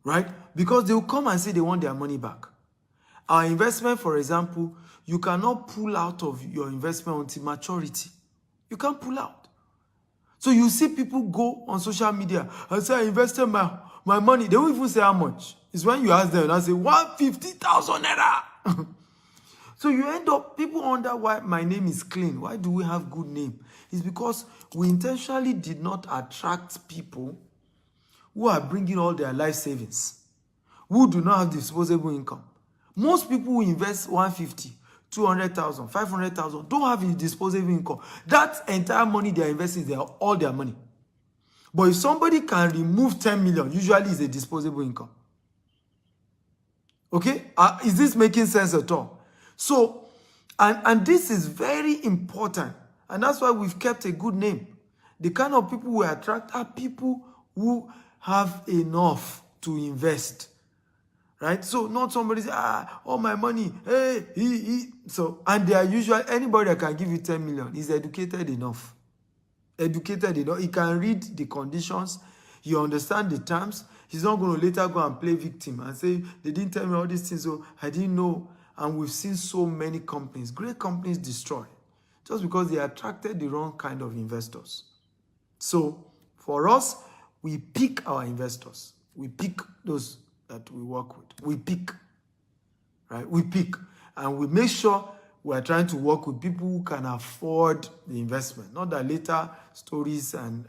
Right? Because they will come and say they want their money back. Our investment, for example, you cannot pull out of your investment until maturity. You can't pull out. So you see people go on social media and say, I invested my money. They won't even say how much. It's when you ask them and I say, 150,000 naira. So you end up, people wonder why my name is clean. Why do we have good name? It's because we intentionally did not attract people who are bringing all their life savings, who do not have disposable income. Most people who invest 150, 200,000, 500,000 don't have a disposable income. That entire money they are investing is all their money. But if somebody can remove 10 million, usually it's a disposable income. Okay? Is this making sense at all? So, and this is very important. And that's why we've kept a good name. The kind of people we attract are people who have enough to invest. Right? So, not somebody say, all my money, hey, So, and they are usually, anybody that can give you 10 million is educated enough. Educated enough. He can read the conditions. He understands the terms. He's not going to later go and play victim and say, they didn't tell me all these things, so I didn't know. And we've seen so many companies, great companies destroy just because they attracted the wrong kind of investors. So for us, we pick our investors. We pick those that we work with. We pick, right? We pick. And we make sure we are trying to work with people who can afford the investment. Not that later stories and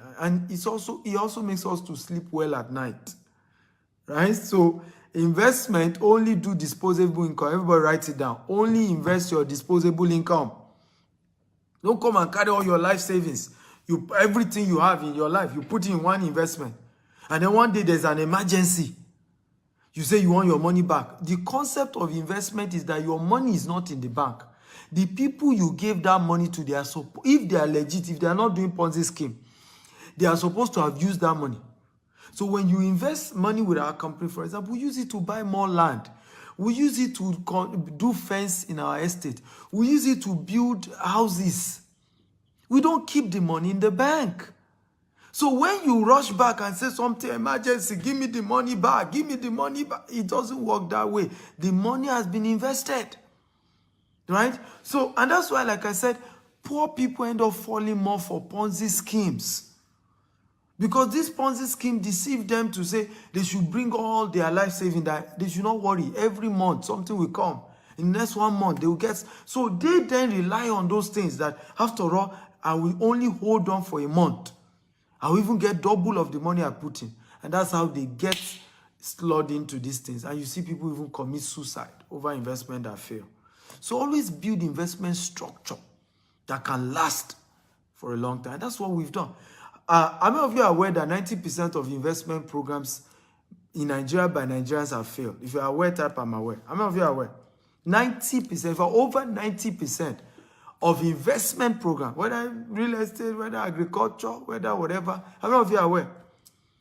it also makes us to sleep well at night. Right? So investment, only do disposable income. Everybody write it down. Only invest your disposable income. Don't come and carry all your life savings. Everything you have in your life, you put in one investment. And then one day there's an emergency. You say you want your money back. The concept of investment is that your money is not in the bank. The people you gave that money to, if they are legit, if they are not doing Ponzi scheme, they are supposed to have used that money. So when you invest money with our company, for example, we use it to buy more land. We use it to do fence in our estate. We use it to build houses. We don't keep the money in the bank. So when you rush back and say something, emergency, give me the money back, give me the money back, it doesn't work that way. The money has been invested. Right? So, and that's why, like I said, poor people end up falling more for Ponzi schemes. Because this Ponzi scheme deceived them to say they should bring all their life savings, that they should not worry. Every month, something will come. In the next 1 month, they will get. So they then rely on those things that, after all, I will only hold on for a month. I will even get double of the money I put in. And that's how they get slid into these things. And you see people even commit suicide over investment that fail. So always build investment structure that can last for a long time. That's what we've done. How many of you are aware that 90% of investment programs in Nigeria by Nigerians have failed? If you are aware, type I'm aware. How many of you are aware? 90%, for over 90% of investment programs, whether real estate, whether agriculture, whether whatever, how many of you are aware?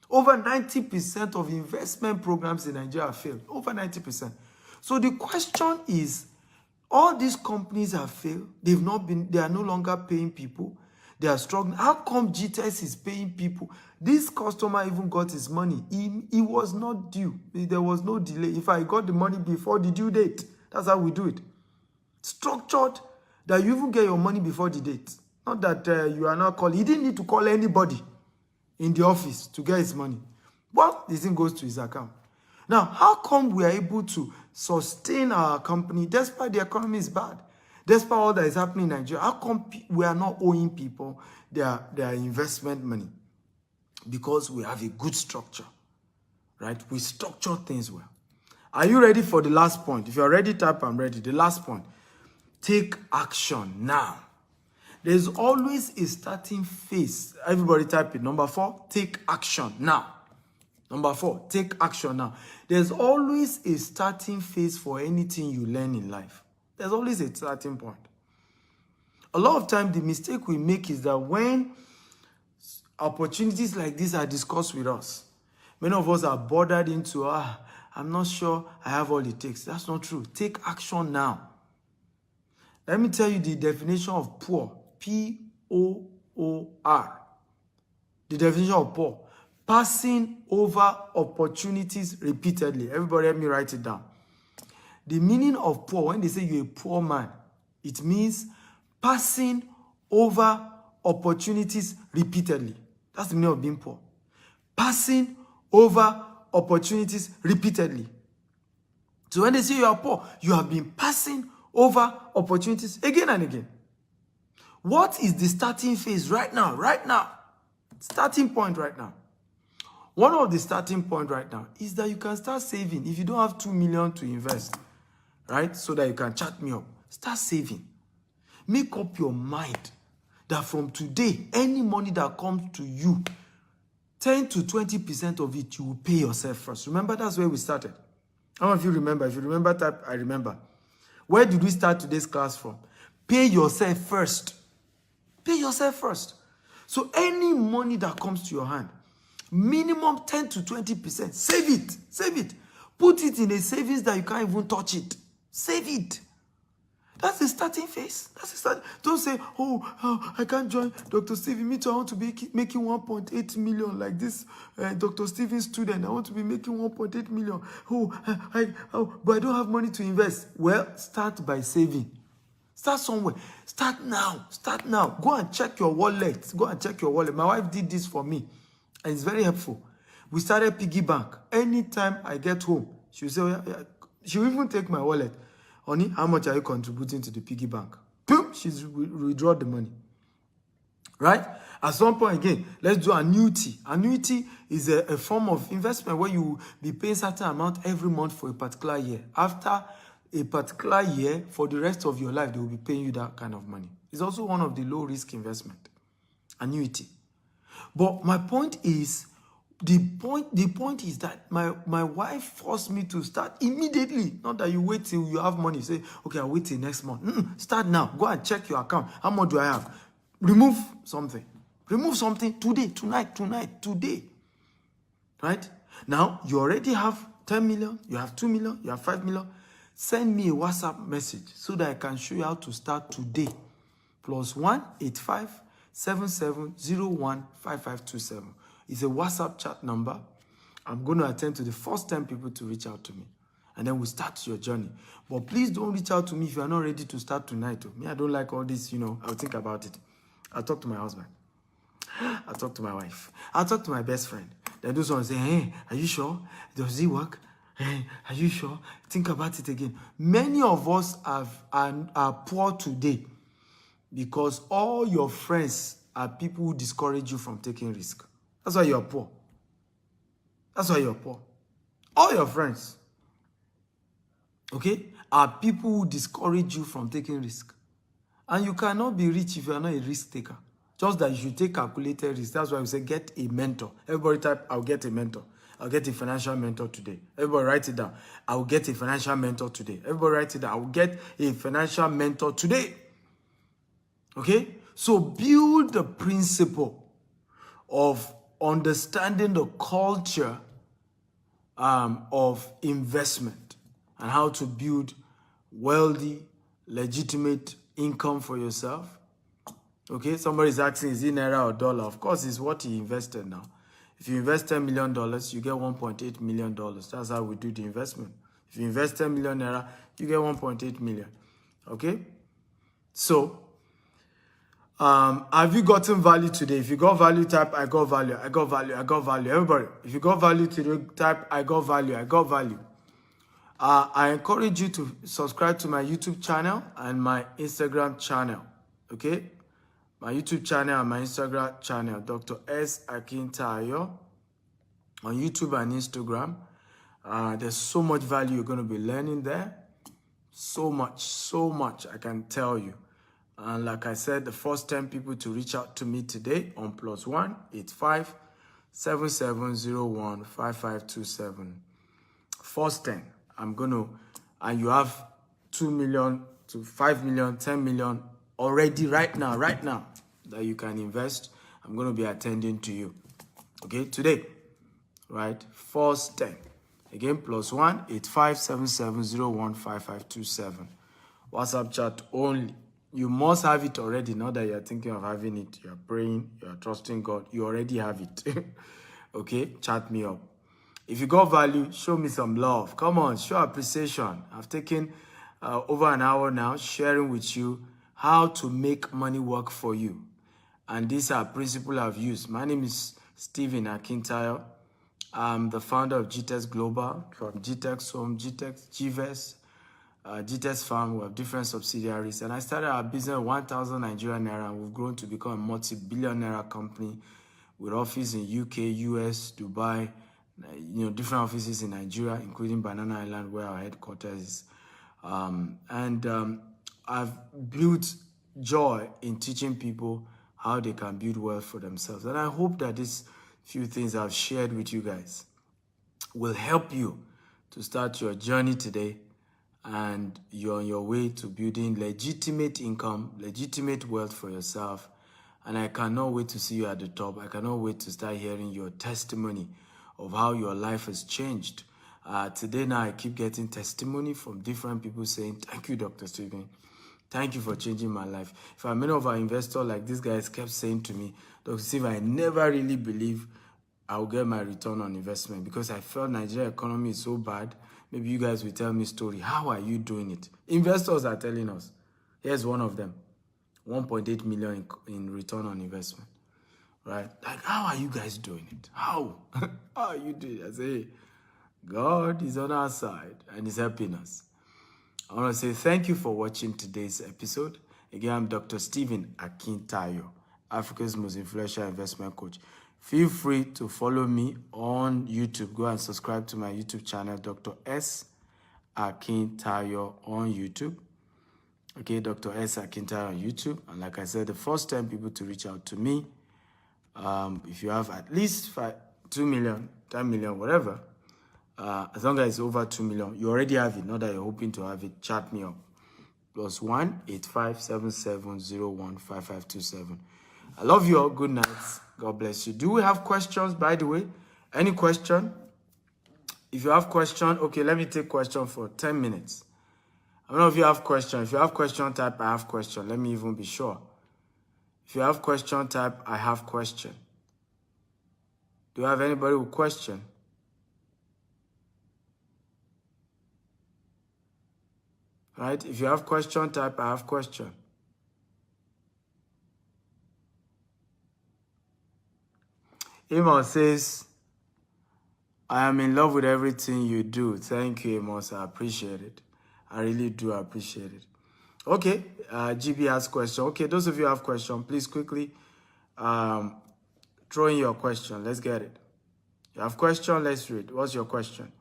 Over 90% of investment programs in Nigeria have failed. Over 90%. So the question is, all these companies have failed. They are no longer paying people. They are struggling. How come GTS is paying people? This customer even got his money. He was not due. There was no delay. If I got the money before the due date, that's how we do it. Structured that you even get your money before the date. Not that you are not calling. He didn't need to call anybody in the office to get his money. But the thing goes to his account. Now, how come we are able to sustain our company despite the economy is bad? Despite all that is happening in Nigeria, how come we are not owing people their investment money? Because we have a good structure, right? We structure things well. Are you ready for the last point? If you're ready, type I'm ready. The last point. Take action now. There's always a starting phase. Everybody type it. Number 4, take action now. Number 4, take action now. There's always a starting phase for anything you learn in life. There's always a starting point. A lot of times, the mistake we make is that when opportunities like this are discussed with us, many of us are bothered into, I'm not sure I have all it takes. That's not true. Take action now. Let me tell you the definition of poor. P-O-O-R. The definition of poor. Passing over opportunities repeatedly. Everybody help me write it down. The meaning of poor, when they say you're a poor man, it means passing over opportunities repeatedly. That's the meaning of being poor. Passing over opportunities repeatedly. So when they say you are poor, you have been passing over opportunities again and again. What is the starting phase right now? Right now. Starting point right now. One of the starting point right now is that you can start saving. If you don't have 2 million to invest, right, so that you can chat me up, start saving. Make up your mind that from today, any money that comes to you, 10 to 20% of it, you will pay yourself first. Remember, that's where we started. How many of you remember? If you remember, type, I remember. Where did we start today's class from? Pay yourself first. Pay yourself first. So any money that comes to your hand, minimum 10 to 20%, save it. Save it. Put it in a savings that you can't even touch it. Save it. That's the starting phase. That's the start. Don't say, I can't join Dr. Stephen. Me too, I want to be making 1.8 million like this Dr. Stephen student. I want to be making 1.8 million. But I don't have money to invest. Well, start by saving. Start somewhere. Start now. Start now. Go and check your wallet. Go and check your wallet. My wife did this for me. And it's very helpful. We started piggy bank. Anytime I get home, she'll say, she'll even take my wallet. Honey, how much are you contributing to the piggy bank? Boom, she's withdraw the money. Right? At some point again, let's do annuity. Annuity is a form of investment where you be paying certain amount every month for a particular year. After a particular year, for the rest of your life, they will be paying you that kind of money. It's also one of the low-risk investment. Annuity. But my point is, the point is that my wife forced me to start immediately. Not that you wait till you have money. Say, okay, I'll wait till next month. Start now. Go and check your account. How much do I have? Remove something. Remove something today, tonight, today. Right? Now, you already have 10 million. You have 2 million. You have 5 million. Send me a WhatsApp message so that I can show you how to start today. +1 85 7701 5527. It's a WhatsApp chat number. I'm going to attend to the first 10 people to reach out to me. And then we start your journey. But please don't reach out to me if you are not ready to start tonight. Me, I don't like all this, I'll think about it. I'll talk to my husband. I'll talk to my wife. I'll talk to my best friend. Then do someone say, hey, are you sure? Does it work? Hey, are you sure? Think about it again. Many of us are poor today because all your friends are people who discourage you from taking risk. That's why you're poor. That's why you're poor. All your friends, okay, are people who discourage you from taking risk. And you cannot be rich if you are not a risk taker. Just that you should take calculated risk. That's why we say get a mentor. Everybody type, I'll get a mentor. I'll get a financial mentor today. Everybody write it down. I will get a financial mentor today. Everybody write it down. I will get a financial mentor today. Okay? So build the principle of understanding the culture of investment and how to build wealthy, legitimate income for yourself. Okay? Somebody's asking, is it naira or dollar? Of course, it's what he invested now. If you invest $10 million, you get $1.8 million. That's how we do the investment. If you invest 10 million naira, you get 1.8 million. Okay? So, Have you gotten value today? If you got value, type I got value, I got value, I got value. Everybody, if you got value today, type I got value, I got value. I encourage you to subscribe to my YouTube channel and my Instagram channel. Okay? My YouTube channel and my Instagram channel, Dr. S. Akintayo, on YouTube and Instagram. There's so much value you're going to be learning there. So much, I can tell you. And like I said, the first 10 people to reach out to me today on +1 85 7701 5527. First 10, I'm going to, and you have 2 million to 5 million, 10 million already right now that you can invest. I'm going to be attending to you. Okay, today, right? First 10. Again, +1 85 7701 5527. WhatsApp chat only. You must have it already. Not that you're thinking of having it. You're praying. You're trusting God. You already have it. Okay? Chat me up. If you got value, show me some love. Come on, show appreciation. I've taken over an hour now sharing with you how to make money work for you. And these are principles I've used. My name is Stephen Akintayo. I'm the founder of GTEX Global, from GTEX Home, GTEX, GVES, GTEX Farm. We have different subsidiaries. And I started our business 1,000 Nigerian Naira, and we've grown to become a multi-billion Naira company with offices in UK, US, Dubai, different offices in Nigeria, including Banana Island, where our headquarters is. I've built joy in teaching people how they can build wealth for themselves. And I hope that these few things I've shared with you guys will help you to start your journey today, and you're on your way to building legitimate income, legitimate wealth for yourself. And I cannot wait to see you at the top. I cannot wait to start hearing your testimony of how your life has changed. Today now, I keep getting testimony from different people saying, thank you, Dr. Stephen. Thank you for changing my life. If many of our investors, like these guys, kept saying to me, Dr. Stephen, I never really believe I'll get my return on investment because I felt Nigeria economy is so bad. Maybe you guys will tell me story. How are you doing it? Investors are telling us. Here's one of them. 1.8 million in return on investment. Right? Like, how are you guys doing it? How? How are you doing it? I say, God is on our side and is helping us. I want to say thank you for watching today's episode. Again, I'm Dr. Stephen Akintayo, Africa's most influential investment coach. Feel free to follow me on YouTube. Go and subscribe to my YouTube channel, Dr. S. Akintayo on YouTube. Okay, Dr. S. Akintayo on YouTube. And like I said, the first 10 people to reach out to me, if you have at least 2 million, 10 million, whatever, as long as it's over 2 million, you already have it. Not that you're hoping to have it. Chat me up. +1 85 7701 5527. I love you all. Good night. God bless you. Do we have questions, by the way? Any question? If you have question, okay, let me take question for 10 minutes. I don't know if you have question. If you have question, type I have question. Let me even be sure. If you have question, type I have question. Do you have anybody with question? Right? If you have question, type I have question. Amos says, I am in love with everything you do. Thank you, Amos. I appreciate it. I really do appreciate it. Okay, GB has question. Okay, those of you who have question, please quickly throw in your question. Let's get it. You have question? Let's read. What's your question?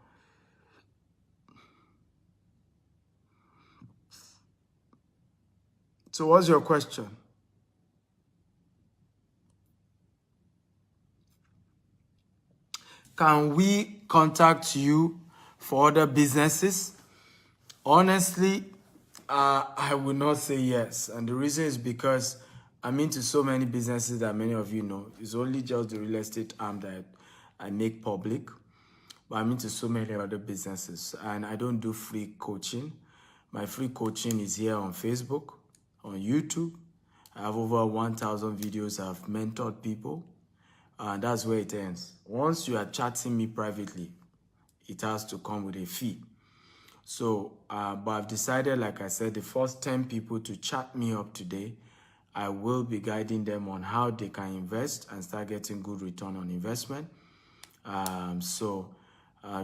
So what's your question? Can we contact you for other businesses? Honestly, I would not say yes. And the reason is because I'm into so many businesses that many of you know. It's only just the real estate arm that I make public. But I'm into so many other businesses. And I don't do free coaching. My free coaching is here on Facebook, on YouTube. I have over 1,000 videos. I've mentored people. And that's where it ends. Once you are chatting me privately, it has to come with a fee. So, but I've decided, like I said, the first 10 people to chat me up today, I will be guiding them on how they can invest and start getting good return on investment.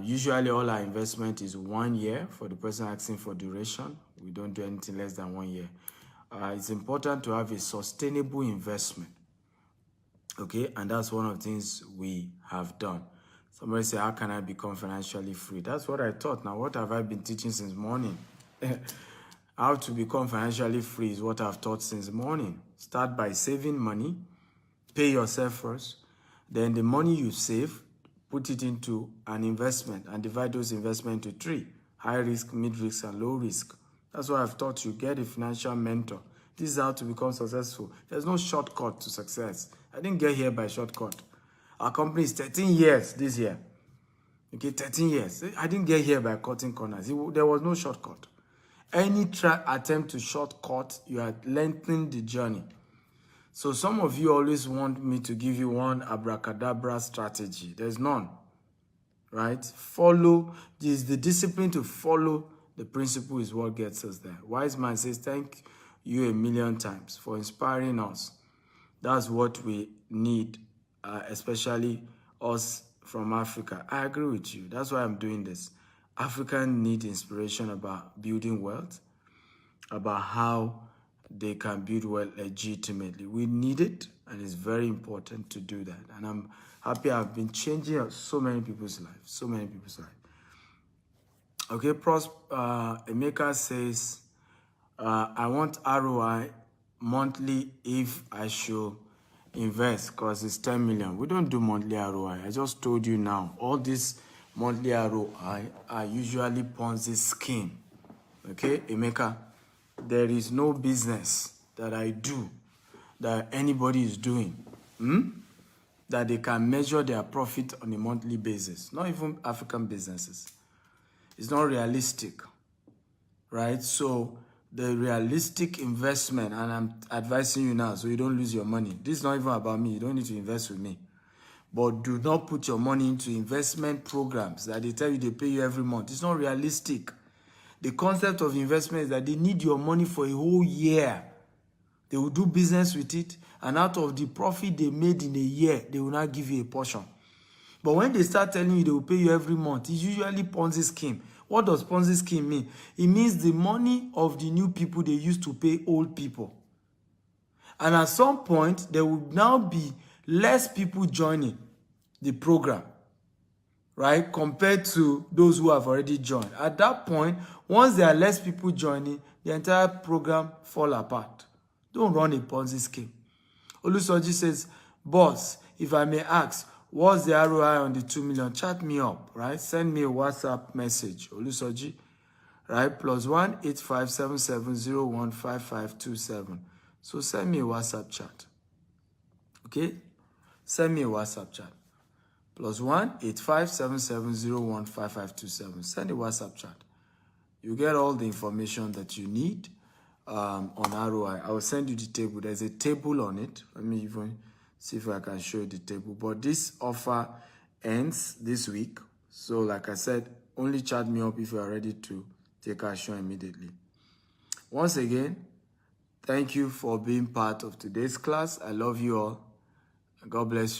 Usually all our investment is 1 year for the person asking for duration. We don't do anything less than 1 year. It's important to have a sustainable investment. Okay, and that's one of the things we have done. Somebody say, how can I become financially free? That's what I taught. Now, what have I been teaching since morning? How to become financially free is what I've taught since morning. Start by saving money, pay yourself first, then the money you save, put it into an investment and divide those investments into 3: high risk, mid risk, and low risk. That's what I've taught you. Get a financial mentor. This is how to become successful. There's no shortcut to success. I didn't get here by shortcut. Our company is 13 years this year. Okay, 13 years. I didn't get here by cutting corners. There was no shortcut. Any attempt to shortcut, you are lengthening the journey. So some of you always want me to give you one abracadabra strategy. There's none, right? Follow. This, the discipline to follow the principle is what gets us there. Wise man says, thank you a million times for inspiring us. That's what we need, especially us from Africa. I agree with you. That's why I'm doing this. Africans need inspiration about building wealth, about how they can build wealth legitimately. We need it, and it's very important to do that. And I'm happy I've been changing so many people's lives, so many people's lives. Okay, Emeka says, I want ROI monthly if I should invest because it's 10 million. We don't do monthly ROI. I just told you now. All this monthly ROI are usually Ponzi scheme. Okay, Emeka, there is no business that I do that anybody is doing that they can measure their profit on a monthly basis. Not even African businesses. It's not realistic, right? So the realistic investment, and I'm advising you now so you don't lose your money. This is not even about me. You don't need to invest with me. But do not put your money into investment programs that they tell you they pay you every month. It's not realistic. The concept of investment is that they need your money for a whole year. They will do business with it, and out of the profit they made in a year, they will not give you a portion. But when they start telling you they will pay you every month, it's usually Ponzi scheme. What does Ponzi scheme mean? It means the money of the new people they used to pay old people. And at some point, there will now be less people joining the program, right, compared to those who have already joined. At that point, once there are less people joining, the entire program fall apart. Don't run a Ponzi scheme. Olusoji says, boss, if I may ask, what's the ROI on the 2 million? Chat me up, right? Send me a WhatsApp message, Olusoji, right? +1 8577015527. So send me a WhatsApp chat. Okay? Send me a WhatsApp chat. +1 8577015527. Send a WhatsApp chat. You get all the information that you need on ROI. I will send you the table. There's a table on it. Let me even see if I can show you the table. But this offer ends this week. So like I said, only chat me up if you are ready to take action immediately. Once again, thank you for being part of today's class. I love you all. God bless you.